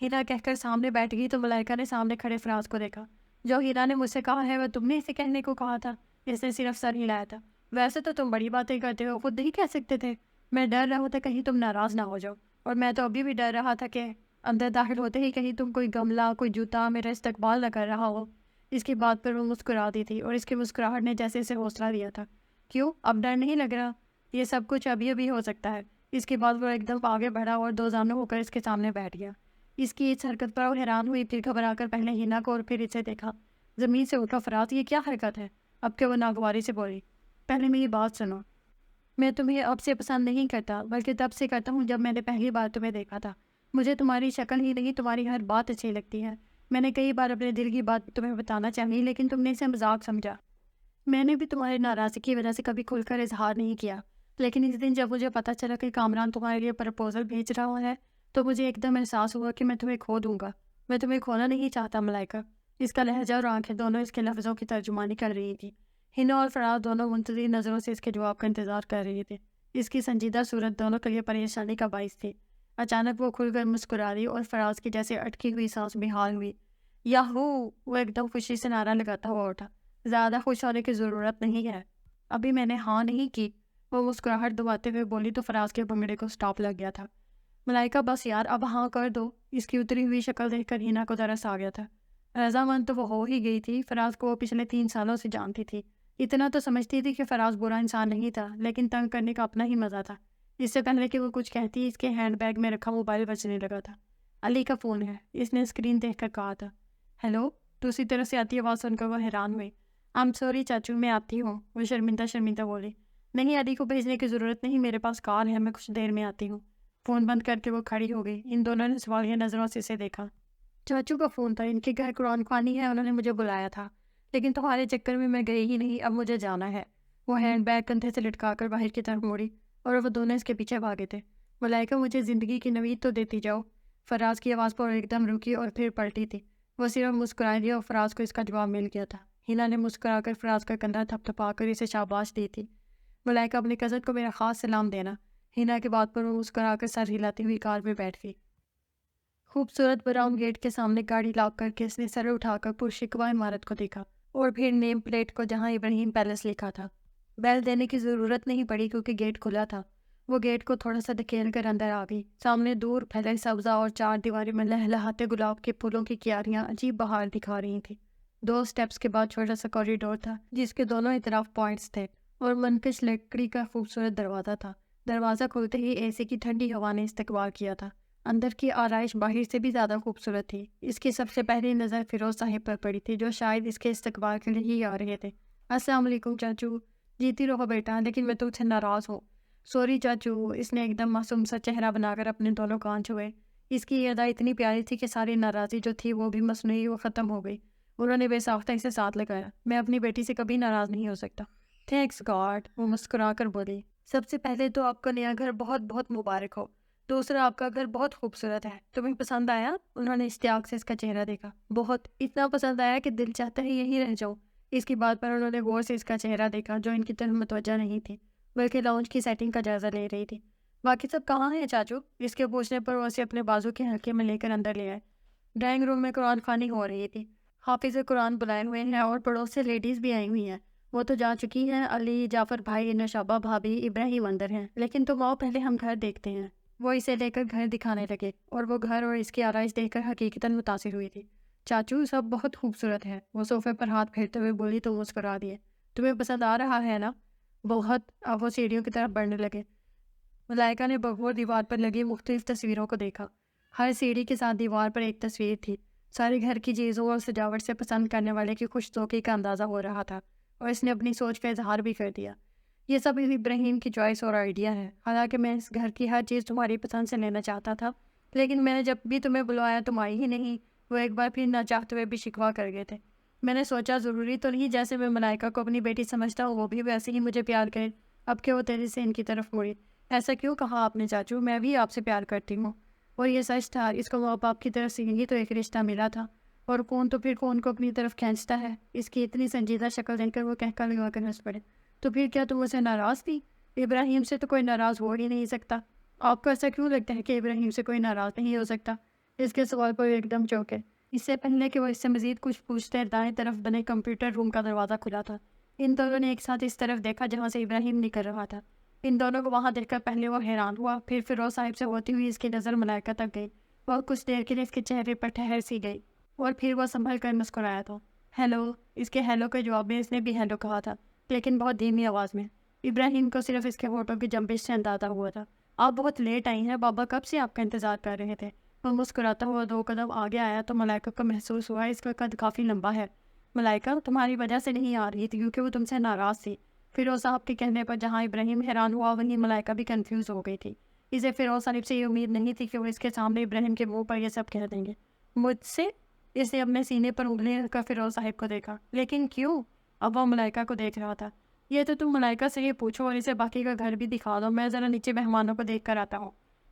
ہنا کہہ کر سامنے بیٹھ گئی تو ملائکہ نے سامنے کھڑے فراز کو دیکھا۔ جو ہنا نے مجھ سے کہا ہے وہ تم نے اسے کہنے کو کہا تھا؟ اس نے صرف سر ہلایا تھا۔ ویسے تو تم بڑی باتیں کرتے ہو، خود نہیں کہہ سکتے تھے؟ میں ڈر رہا تھا کہیں تم ناراض نہ ہو جاؤ، اور میں تو ابھی بھی ڈر رہا تھا کہ اندر داخل ہوتے ہی کہیں تم کوئی گملہ، کوئی جوتا میرا استقبال نہ کر رہا ہو۔ اس کی بات پر وہ مسکرا دی تھی اور اس کی مسکراہٹ نے جیسے اسے حوصلہ دیا تھا۔ کیوں، اب ڈر نہیں لگ رہا؟ یہ سب کچھ ابھی ابھی ہو سکتا ہے۔ اس کے بعد وہ ایک دم آگے بڑھا اور دو زانو ہو کر اس کے سامنے بیٹھ گیا۔ اس کی اس حرکت پر وہ حیران ہوئی، پھر گھبرا کر پہلے ہنا کو اور پھر اسے دیکھا۔ زمین سے اٹھا فراز، یہ کیا حرکت ہے؟ اب کہ وہ ناگواری سے بولی، پہلے میری بات سنو، میں تمہیں اب سے پسند نہیں کرتا، بلکہ تب سے کرتا ہوں جب میں نے پہلی بار تمہیں دیکھا تھا۔ مجھے تمہاری شکل ہی نہیں، تمہاری ہر بات اچھی لگتی ہے۔ میں نے کئی بار اپنے دل کی بات تمہیں بتانا چاہی، لیکن تم نے اسے مذاق سمجھا۔ میں نے بھی تمہاری ناراضگی کی وجہ سے کبھی کھل کر اظہار نہیں کیا، لیکن اس دن جب مجھے پتہ چلا کہ کامران تمہارے لیے پرپوزل بھیج رہا ہے تو مجھے ایک دم احساس ہوا کہ میں تمہیں کھو دوں گا۔ میں تمہیں کھونا نہیں چاہتا ملائکہ۔ اس کا لہجہ اور آنکھیں دونوں اس کے لفظوں کی ترجمانی کر رہی تھی۔ ہنا اور فراز دونوں منتظر نظروں سے اس کے جواب کا انتظار کر رہے تھے۔ اس کی سنجیدہ صورت دونوں کے لیے پریشانی کا باعث تھی۔ اچانک وہ کھل کر مسکرا دی اور فراز کی جیسے اٹکی ہوئی سانس بحال ہوئی۔ یاہو! وہ ایک دم خوشی سے نعرہ لگاتا ہوا اٹھا۔ زیادہ خوش ہونے کی ضرورت نہیں ہے، ابھی میں نے ہاں نہیں کی۔ وہ مسکراہٹ دباتے ہوئے بولی تو فراز کے بھنگڑے کو سٹاپ لگ گیا تھا۔ ملائکہ بس یار، اب ہاں کر دو۔ اس کی اتری ہوئی شکل دیکھ کر ہنا کو ترس آ گیا تھا۔ رضامند تو وہ ہو ہی گئی تھی، فراز کو وہ پچھلے 3 سالوں سے جانتی تھی۔ اتنا تو سمجھتی تھی کہ فراز برا انسان نہیں تھا، لیکن تنگ کرنے کا اپنا ہی مزہ تھا۔ اس سے پہلے کہ وہ کچھ کہتی، اس کے ہینڈ بیگ میں رکھا موبائل بجنے لگا تھا۔ علی کا فون ہے، اس نے اسکرین دیکھ کر کہا تھا۔ ہیلو؟ دوسری طرف سے آتی آواز سن کر وہ حیران ہوئی۔ I'm sorry چاچو، میں آتی ہوں، وہ شرمندہ بولی۔ نہیں، علی کو بھیجنے کی ضرورت نہیں، میرے پاس کار ہے، میں کچھ دیر میں آتی ہوں۔ فون بند کر کے وہ کھڑی ہو گئی۔ ان دونوں نے سوالیہ نظروں سے اسے دیکھا۔ چاچو کا فون تھا، ان کے گھر قرآن خوانی ہے، انہوں نے مجھے بلایا تھا، لیکن تمہارے چکر میں گئی ہی نہیں، اب مجھے جانا ہے۔ وہ ہینڈ بیگ کندھے سے لٹکا کر باہر کی طرف موڑی اور وہ دونوں اس کے پیچھے بھاگے تھے۔ ملائکہ، مجھے زندگی کی نوید تو دیتی جاؤ۔ فراز کی آواز پر ایک دم رکی اور پھر پلٹی تھی۔ وہ صرف مسکرائے دیا اور فراز کو اس کا جواب مل گیا تھا۔ ہنا نے مسکرا کر فراز کا کندھا تھپ تھپا کر اسے شاباش دی تھی۔ ملائکہ، اپنی کزن کو میرا خاص سلام دینا۔ ہنا کی بات پر وہ مسکرا کر سر ہلاتی ہوئی کار میں بیٹھ گئی۔ خوبصورت براؤن گیٹ کے سامنے گاڑی لاک کر کے اس نے سر اٹھا کر پرشکوہ عمارت کو دیکھا اور پھر نیم پلیٹ کو جہاں ابراہیم پیلس لکھا تھا۔ بیل دینے کی ضرورت نہیں پڑی کیونکہ گیٹ کھلا تھا۔ وہ گیٹ کو تھوڑا سا دھکیل کر اندر آ گئی۔ سامنے دور پھیلے سبزہ اور 4 دیواری میں لہلہاتے گلاب کے پھولوں کی کیاریاں عجیب بہار دکھا رہی تھیں۔ 2 سٹیپس کے بعد چھوٹا سا کوریڈور تھا جس کے دونوں اطراف پوائنٹس تھے اور منقش لکڑی کا خوبصورت دروازہ تھا۔ دروازہ کھلتے ہی اے سی کی ٹھنڈی ہوا نے استقبال کیا تھا۔ اندر کی آرائش باہر سے بھی زیادہ خوبصورت تھی۔ اس کی سب سے پہلی نظر فیروز صاحب پر پڑی تھی، جو شاید اس کے استقبال کے لیے ہی آ رہے تھے۔ السلام علیکم چاچو۔ جیتی رہو بیٹا، لیکن میں تجھ سے ناراض ہوں۔ سوری چاچو، اس نے ایک دم معصوم سا چہرہ بنا کر اپنے دونوں کان چھوئے۔ اس کی یہ ادا اتنی پیاری تھی کہ ساری ناراضی جو تھی وہ بھی مصنوعی و ختم ہو گئی۔ انہوں نے بے ساختہ اسے ساتھ لگایا۔ میں اپنی بیٹی سے کبھی ناراض نہیں ہو سکتا۔ تھینکس گاڈ، وہ مسکرا کر بولی۔ سب سے پہلے تو آپ کا نیا گھر بہت بہت مبارک ہو۔ دوسرا، آپ کا گھر بہت خوبصورت ہے۔ تمہیں پسند آیا؟ انہوں نے اشتیاق سے اس کا چہرہ دیکھا۔ بہت، اتنا پسند آیا کہ دل چاہتا ہے یہیں رہ جاؤں۔ اس کی بات پر انہوں نے غور سے اس کا چہرہ دیکھا، جو ان کی طرف متوجہ نہیں تھی بلکہ لاؤنج کی سیٹنگ کا جائزہ لے رہی تھی۔ باقی سب کہاں ہیں چاچو؟ اس کے پوچھنے پر وہ اسے اپنے بازو کے حلقے میں لے کر اندر لے آئے۔ ڈرائنگ روم میں قرآن خوانی ہو رہی تھی۔ حافظ قرآن بلائے ہوئے ہیں اور پڑوس سے لیڈیز بھی آئی ہوئی ہیں۔ وہ تو جا چکی ہیں، علی، جعفر بھائی، نشابہ بھابھی، ابراہیم اندر ہیں، لیکن تم آؤ پہلے ہم گھر دیکھتے ہیں۔ وہ اسے لے کر گھر دکھانے لگے اور وہ گھر اور اس کی آرائش دیکھ کر حقیقتاً متاثر ہوئی تھی۔ چاچو، سب بہت خوبصورت ہے، وہ صوفے پر ہاتھ پھیرتے ہوئے بولی تو مسکرا دیے۔ تمہیں پسند آ رہا ہے نا؟ بہت۔ اب وہ سیڑھیوں کی طرف بڑھنے لگے۔ ملائکہ نے بغور دیوار پر لگی مختلف تصویروں کو دیکھا۔ ہر سیڑھی کے ساتھ دیوار پر ایک تصویر تھی۔ سارے گھر کی چیزوں اور سجاوٹ سے پسند کرنے والے کی خوش ذوقی کا اندازہ ہو رہا تھا۔ اور اس نے اپنی سوچ کا اظہار بھی کر دیا۔ یہ سب ابراہیم کی چوائس اور آئیڈیا ہے، حالانکہ میں اس گھر کی ہر چیز تمہاری پسند سے لینا چاہتا تھا، لیکن میں نے جب بھی تمہیں بلوایا تم آئی ہی نہیں۔ وہ ایک بار پھر نہ چاہتے ہوئے بھی شکوہ کر گئے تھے۔ میں نے سوچا ضروری تو نہیں جیسے میں ملائکہ کو اپنی بیٹی سمجھتا ہوں وہ بھی ویسے ہی مجھے پیار کرے۔ اب کہ وہ تیزی سے ان کی طرف مڑی۔ ایسا کیوں کہا آپ نے چاچو؟ میں بھی آپ سے پیار کرتی ہوں۔ اور یہ سچ تھا، اس کو ماں باپ کی طرف سے یہی تو ایک رشتہ ملا تھا، اور کون تو پھر کون کو اپنی طرف کھینچتا ہے۔ اس کی اتنی سنجیدہ شکل دیکھ کر وہ کہہ لگا کر ہنس پڑے۔ تو پھر کیا تم اسے ناراض تھی؟ ابراہیم سے تو کوئی ناراض ہو ہی نہیں سکتا۔ آپ کو ایسا کیوں لگتا ہے کہ ابراہیم سے کوئی ناراض نہیں ہو سکتا؟ اس کے سوال پر ایک دم چونکے۔ اس سے پہلے کہ وہ اس سے مزید کچھ پوچھتے، دائیں طرف بنے کمپیوٹر روم کا دروازہ کھلا تھا۔ ان دونوں نے ایک ساتھ اس طرف دیکھا جہاں سے ابراہیم نکل رہا تھا۔ ان دونوں کو وہاں دیکھ کر پہلے وہ حیران ہوا، پھر فیروز صاحب سے ہوتی ہوئی اس کی نظر ملائکہ تک گئی۔ وہ کچھ دیر کے لیے اس کے چہرے پر ٹھہر سی گئی، اور پھر وہ سنبھل کر مسکرایا تھا۔ ہیلو۔ اس کے ہیلو کے جواب میں اس نے بھی ہیلو کہا تھا، لیکن بہت دھیمی آواز میں۔ ابراہیم کو صرف اس کے ہونٹوں کی جنبش سے اندازہ ہوا تھا۔ آپ بہت لیٹ آئی ہیں، بابا کب سے آپ کا انتظار کر رہے تھے۔ وہ مسکراتا ہوا 2 قدم آگے آیا تو ملائکہ کو محسوس ہوا اس کا قد کافی لمبا ہے۔ ملائکہ تمہاری وجہ سے نہیں آ رہی تھی کیونکہ وہ تم سے ناراض تھی۔ فیروز صاحب کے کہنے پر جہاں ابراہیم حیران ہوا وہیں ملائکہ بھی کنفیوز ہو گئی تھی۔ اسے فیروز صاحب سے یہ امید نہیں تھی کہ وہ اس کے سامنے ابراہیم کے منہ پر یہ سب کہہ دیں گے۔ مجھ سے؟ اس نے اپنے سینے پر انگلی رکھ کر فیروز صاحب کو دیکھا۔ لیکن کیوں؟ اب وہ ملائکہ کو دیکھ رہا تھا۔ یہ تو تم ملائکہ سے یہ پوچھو اور اسے باقی کا گھر بھی دکھا دو، میں ذرا نیچے مہمانوں کو دیکھ کر آتا ہوں۔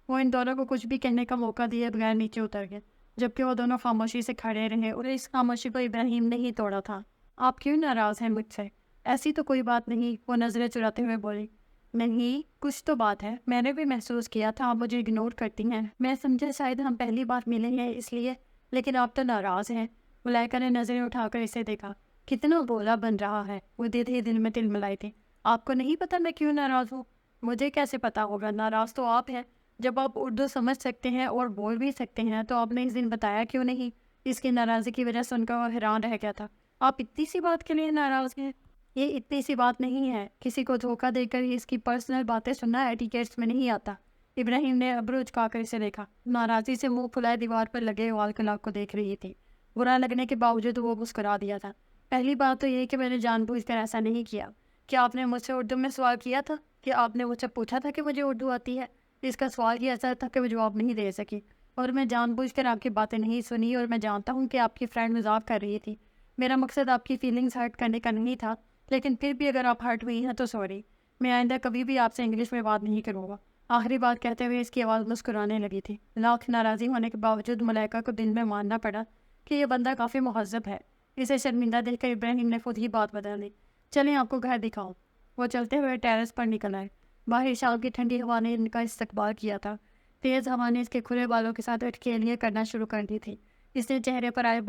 وہ ان دونوں کو کچھ بھی کہنے کا موقع دیے بغیر نیچے اتر گئے، جبکہ وہ دونوں خاموشی سے کھڑے رہے، اور اس خاموشی کو ابراہیم نے ہی توڑا تھا۔ آپ کیوں ناراض ہیں مجھ سے؟ ایسی تو کوئی بات نہیں، وہ نظریں چراتے ہوئے بولی۔ نہیں، کچھ تو بات ہے، میں نے بھی محسوس کیا تھا آپ مجھے اگنور کرتی ہیں۔ میں سمجھا شاید ہم پہلی بار ملے ہیں اس لیے، لیکن آپ تو ناراض ہیں۔ ملائکہ نے نظریں اٹھا کر اسے دیکھا۔ کتنا بولا بن رہا ہے، وہ دل میں تل ملائی تھی۔ آپ کو نہیں پتا میں کیوں ناراض ہوں؟ مجھے کیسے پتا ہوگا؟ ناراض تو آپ ہیں۔ جب آپ اردو سمجھ سکتے ہیں اور بول بھی سکتے ہیں تو آپ نے اس دن بتایا کیوں نہیں؟ اس کی ناراضی کی وجہ سے ان کا وہ حیران رہ گیا تھا۔ آپ اتنی سی بات کے لیے ناراض ہیں؟ یہ اتنی سی بات نہیں ہے، کسی کو دھوکہ دے کر اس کی پرسنل باتیں سننا ایٹیکیٹس میں نہیں آتا۔ ابراہیم نے ابرو اچکا کر اسے دیکھا۔ ناراضی سے منہ پھلائے دیوار پر لگے وال کلاک کو دیکھ رہی تھی۔ برا لگنے کے باوجود وہ مسکرا دیا تھا۔ پہلی بات تو یہ کہ میں نے جان بوجھ کر ایسا نہیں کیا۔ کیا آپ نے مجھ سے اردو میں سوال کیا تھا؟ کیا آپ نے مجھ سے پوچھا تھا کہ مجھے اردو آتی ہے؟ اس کا سوال ہی ایسا تھا کہ وہ جواب نہیں دے سکی، اور میں جان بوجھ کر آپ کی باتیں نہیں سنی، اور میں جانتا ہوں کہ آپ کی فرینڈ مذاق کر رہی تھی۔ میرا مقصد آپ کی فیلنگز ہرٹ کرنے کا نہیں تھا، لیکن پھر بھی اگر آپ ہرٹ ہوئی ہیں تو سوری۔ میں آئندہ کبھی بھی آپ سے انگلش میں بات نہیں کروں گا۔ آخری بات کہتے ہوئے اس کی آواز مسکرانے لگی تھی۔ لاکھ ناراضی ہونے کے باوجود ملائکہ کو دل میں ماننا پڑا کہ یہ بندہ کافی مہذب ہے۔ اسے شرمندہ دیکھ کر ابراہیم نے خود ہی بات بدل دی۔ چلیں آپ کو گھر دکھاؤں۔ وہ چلتے ہوئے ٹیرس پر نکل آئے۔ باہر شام کی ٹھنڈی ہوا نے ان کا استقبال کیا تھا۔ تیز ہوا نے اس کے کھلے بالوں کے ساتھ اٹکیلیاں کرنا شروع کر دی تھی۔ اس نے چہرے پر آئے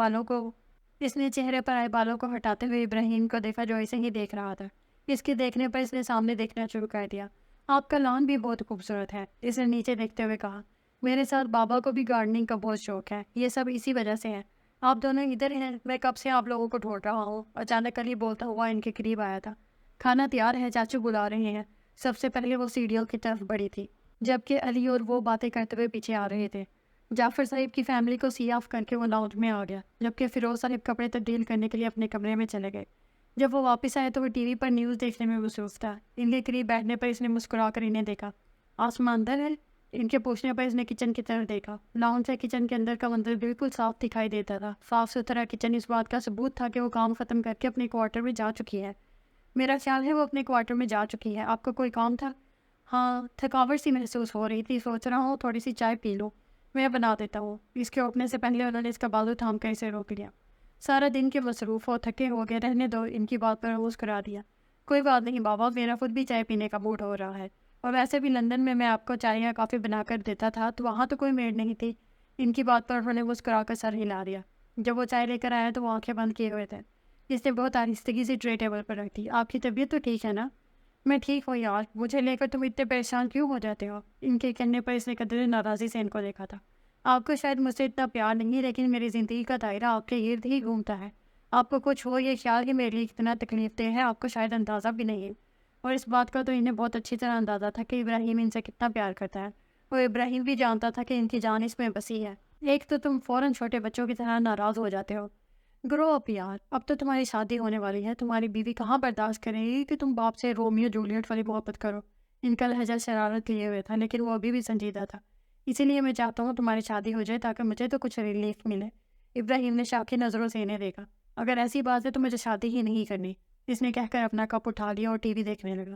بالوں کو ہٹاتے ہوئے ابراہیم کو دیکھا جو اسے ہی دیکھ رہا تھا۔ اس کے دیکھنے پر اس نے سامنے دیکھنا شروع کر دیا۔ آپ کا لان بھی بہت خوبصورت ہے، اس نے نیچے دیکھتے ہوئے کہا۔ میرے ساتھ بابا کو بھی گارڈننگ کا بہت شوق ہے، یہ سب اسی وجہ سے ہے۔ آپ دونوں ادھر ہیں، میں کب سے آپ لوگوں کو ڈھونڈ رہا ہوں۔ اچانک علی بولتا ہوا ان کے قریب آیا تھا۔ کھانا تیار ہے، چاچو بلا رہے ہیں۔ سب سے پہلے وہ سیڑھیوں کی طرف بڑھی تھی، جبکہ علی اور وہ باتیں کرتے ہوئے پیچھے آ رہے تھے۔ جعفر صاحب کی فیملی کو سی آف کر کے وہ لاؤنج میں آ گیا، جبکہ فیروز صاحب کپڑے تبدیل کرنے کے لیے اپنے کمرے میں چلے گئے۔ جب وہ واپس آئے تو وہ ٹی وی پر نیوز دیکھنے میں مصروف تھا۔ ان کے قریب بیٹھنے پر اس نے مسکرا کر انہیں دیکھا۔ آسمان اندر ہے؟ ان کے پوچھنے پر اس نے کچن کی طرف دیکھا۔ لاؤنج سے کچن کے اندر کا منظر بالکل صاف دکھائی دیتا تھا۔ صاف ستھرا کچن اس بات کا ثبوت تھا کہ وہ کام ختم کر کے اپنے کوارٹر میں جا چکی ہے۔ میرا خیال ہے وہ اپنے کوارٹر میں جا چکی ہے۔ آپ کو کوئی کام تھا؟ ہاں، تھکاوٹ سی محسوس ہو رہی تھی، سوچ رہا ہوں تھوڑی سی چائے پی لوں۔ میں بنا دیتا ہوں۔ اس کے اٹھنے سے پہلے انہوں نے اس کا بازو تھام کر اسے روک لیا۔ سارا دن کے مصروف ہو، تھکے ہو گئے، رہنے دو۔ ان کی بات پر مسکرا دیا۔ کوئی بات نہیں بابا، میرا خود بھی چائے پینے کا موڈ ہو رہا ہے، اور ویسے بھی لندن میں آپ کو چائے یا کافی بنا کر دیتا تھا تو وہاں تو کوئی میڈ نہیں تھی۔ ان کی بات پر انہوں نے مسکرا کر سر ہلا دیا۔ جب وہ چائے لے کر آیا تو وہ آنکھیں بند کیے ہوئے تھے۔ اس نے بہت آہستگی سے ٹرے ٹیبل پر رکھ دی۔ آپ کی طبیعت تو ٹھیک ہے نا؟ میں ٹھیک ہوں یار، مجھے لے کر تم اتنے پریشان کیوں ہو جاتے ہو؟ ان کے کہنے پر اس نے قدر ناراضی سے ان کو دیکھا تھا۔ آپ کو شاید مجھ سے اتنا پیار نہیں، لیکن میری زندگی کا دائرہ آپ کے ارد ہی گھومتا ہے۔ آپ کو کچھ ہو یہ خیال ہی میرے لیے کتنا تکلیف دہ ہے آپ کو شاید اندازہ بھی نہیں ہے۔ اور اس بات کا تو انہیں بہت اچھی طرح اندازہ تھا کہ ابراہیم ان سے کتنا پیار کرتا ہے، اور ابراہیم بھی جانتا تھا کہ ان کی جان اس میں بسی ہے۔ ایک تو تم فوراً چھوٹے بچوں کی طرح ناراض ہو جاتے ہو۔ گرو اپ یار، اب تو تمہاری شادی ہونے والی ہے، تمہاری بیوی کہاں برداشت کرے گی کہ تم باپ سے رومیو جولیٹ والی محبت کرو۔ ان کا لہجہ شرارت لیے ہوئے تھا، لیکن وہ ابھی بھی سنجیدہ تھا۔ اسی لیے میں چاہتا ہوں تمہاری شادی ہو جائے تاکہ مجھے تو کچھ ریلیف ملے۔ ابراہیم نے شاکی نظروں سے انہیں دیکھا۔ اگر ایسی بات ہے تو مجھے شادی ہی نہیں کرنی، اس نے کہہ کر اپنا کپ اٹھا لیا اور ٹی وی دیکھنے لگا۔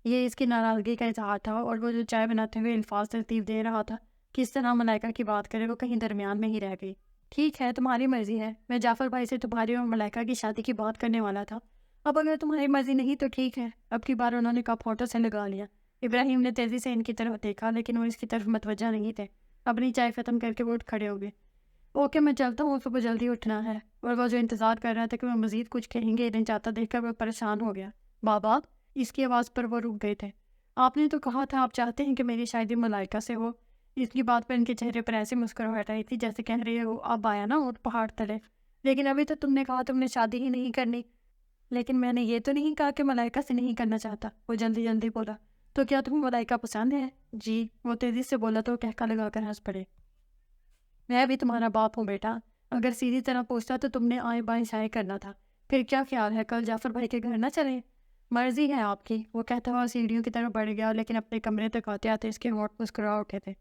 یہ اس کی ناراضگی کا اظہار تھا، اور وہ جو چائے بناتے ہوئے الفاظ ترتیب دے رہا تھا کس طرح ملائکہ کی بات کرے، وہ کہیں درمیان میں ہی رہ گئی۔ ٹھیک ہے، تمہاری مرضی ہے، میں جعفر بھائی سے تمہاری اور ملائکہ کی شادی کی بات کرنے والا تھا۔ اب اگر تمہاری مرضی نہیں تو ٹھیک ہے۔ اب کی بار انہوں نے کپ ہونٹوں سے لگا لیا۔ ابراہیم نے تیزی سے ان کی طرف دیکھا، لیکن وہ اس کی طرف متوجہ نہیں تھے۔ اپنی چائے ختم کر کے وہ اٹھ کھڑے ہو گئے۔ اوکے، میں چلتا ہوں، صبح جلدی اٹھنا ہے۔ اور وہ جو انتظار کر رہا تھا کہ وہ مزید کچھ کہیں گے انہیں جاتا دیکھ کر وہ پریشان ہو گیا۔ بابا، اس کی آواز پر وہ رک گئے تھے۔ آپ نے تو کہا تھا آپ چاہتے ہیں کہ میری شادی ملائکہ سے ہو۔ اس کی بات پر ان کے چہرے پر ایسی مسکراہٹ آئی تھی جیسے کہہ رہے ہو اب آیا نا اونٹ پہاڑ تلے۔ لیکن ابھی تو تم نے کہا تم نے شادی ہی نہیں کرنی۔ لیکن میں نے یہ تو نہیں کہا کہ ملائکہ سے نہیں کرنا چاہتا، وہ جلدی جلدی بولا۔ تو کیا تمہیں ملائکہ پسند ہے؟ جی، وہ تیزی سے بولا تو کہکا لگا کر ہنس پڑے۔ میں بھی تمہارا باپ ہوں بیٹا، اگر سیدھی طرح پوچھتا تو تم نے آئیں بائیں شائیں کرنا تھا۔ پھر کیا خیال ہے کل جعفر بھائی کے گھر نہ چلیں؟ مرضی ہے آپ کی، وہ کہتا ہوا سیڑھیوں کی طرف بڑھ گیا، لیکن اپنے کمرے تک آتے آتے اس کے ہونٹ مسکرا اٹھے تھے۔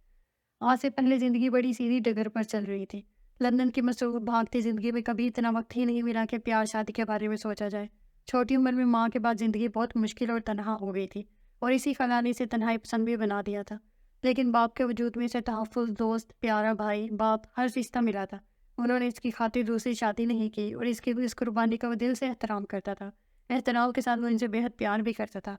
آج سے پہلے زندگی بڑی سیدھی ڈگر پر چل رہی تھی۔ لندن کی مصروف بھاگتی زندگی میں کبھی اتنا وقت ہی نہیں ملا کہ پیار شادی کے بارے میں سوچا جائے۔ چھوٹی عمر میں ماں کے بعد زندگی بہت مشکل اور تنہا ہو گئی تھی، اور اسی خلا نے اسے تنہائی پسند بھی بنا دیا تھا۔ لیکن باپ کے وجود میں اسے تحفظ، دوست، پیارا بھائی، باپ، ہر رشتہ ملا تھا۔ انہوں نے اس کی خاطر دوسری شادی نہیں کی، اور اس کی اس قربانی کا وہ دل سے احترام کرتا تھا۔ احترام کے ساتھ وہ ان سے بے حد پیار بھی کرتا تھا۔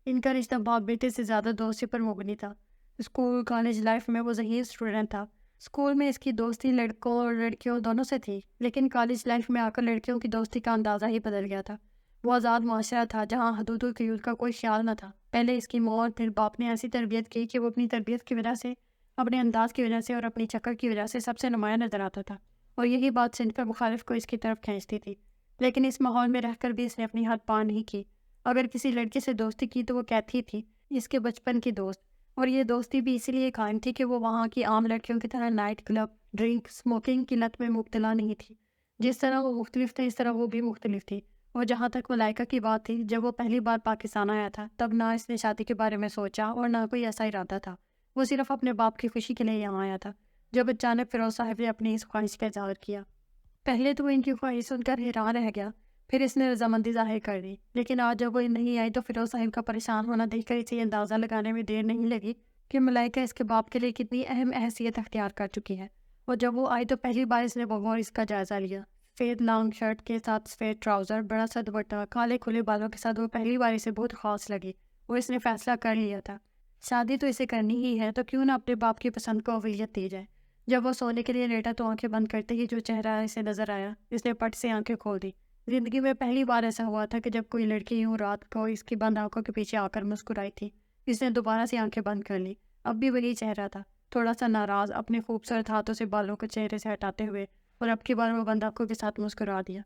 ان کا رشتہ باپ بیٹے سے زیادہ دوستی پر مبنی تھا۔ اسکول، کالج لائف میں وہ ذہین اسٹوڈنٹ تھا۔ اسکول میں اس کی دوستی لڑکوں اور لڑکیوں دونوں سے تھی، لیکن کالج لائف میں آ کر لڑکیوں کی دوستی کا اندازہ ہی بدل گیا تھا۔ وہ آزاد معاشرہ تھا جہاں حدود و قیود کا کوئی خیال نہ تھا۔ پہلے اس کی ماں اور پھر باپ نے ایسی تربیت کی کہ وہ اپنی تربیت کی وجہ سے، اپنے انداز کی وجہ سے اور اپنی چکر کی وجہ سے سب سے نمایاں نظر آتا تھا، اور یہی بات صنف پر مخالف کو اس کی طرف کھینچتی تھی۔ لیکن اس ماحول میں رہ کر بھی اس نے اپنی حد پار نہیں کی۔ اگر کسی لڑکے سے دوستی کی تو وہ کیتھی تھی، اس کے بچپن کی دوست، اور یہ دوستی بھی اسی لیے قائم تھی کہ وہ وہاں کی عام لڑکیوں کی طرح نائٹ کلب، ڈرنک، اسموکنگ کی لت میں مبتلا نہیں تھی۔ جس طرح وہ مختلف تھے اس طرح وہ بھی مختلف تھی۔ اور جہاں تک ملائکہ کی بات تھی، جب وہ پہلی بار پاکستان آیا تھا تب نہ اس نے شادی کے بارے میں سوچا اور نہ کوئی ایسا ارادہ تھا۔ وہ صرف اپنے باپ کی خوشی کے لیے یہاں آیا تھا۔ جب اچانک فیروز صاحب نے اپنی اس خواہش کا اظہار کیا، پہلے تو وہ ان کی خواہش سن کر حیران رہ گیا، پھر اس نے رضامندی ظاہر کر دی۔ لیکن آج جب وہ نہیں آئی تو فیروز صاحب کا پریشان ہونا دیکھ کر اسے اندازہ لگانے میں دیر نہیں لگی کہ ملائکہ اس کے باپ کے لیے کتنی اہم حیثیت اختیار کر چکی ہے۔ اور جب وہ آئی تو پہلی بار اس نے بغور اس کا جائزہ لیا۔ سفید لانگ شرٹ کے ساتھ سفید ٹراؤزر، بڑا سا دوپٹہ، کالے کھلے بالوں کے ساتھ وہ پہلی بار اسے بہت خاص لگی، اور اس نے فیصلہ کر لیا تھا شادی تو اسے کرنی ہی ہے، تو کیوں نہ اپنے باپ کی پسند کو اولویت دی جائے۔ جب وہ سونے کے لیے لیٹا تو آنکھیں بند کرتے ہی جو چہرہ اسے نظر آیا، اس نے پٹ سے آنکھیں کھول دی۔ زندگی میں پہلی بار ایسا ہوا تھا کہ جب کوئی لڑکی یوں رات کو اس کی بند آنکھوں کے پیچھے آ کر مسکرائی تھی۔ اس نے دوبارہ سے آنکھیں بند کر لی۔ اب بھی وہی چہرہ تھا، تھوڑا سا ناراض، اپنے خوبصورت ہاتھوں سے بالوں کو چہرے سے ہٹاتے ہوئے، اور اب کی بار وہ بند آنکھوں کے ساتھ مسکرا دیا۔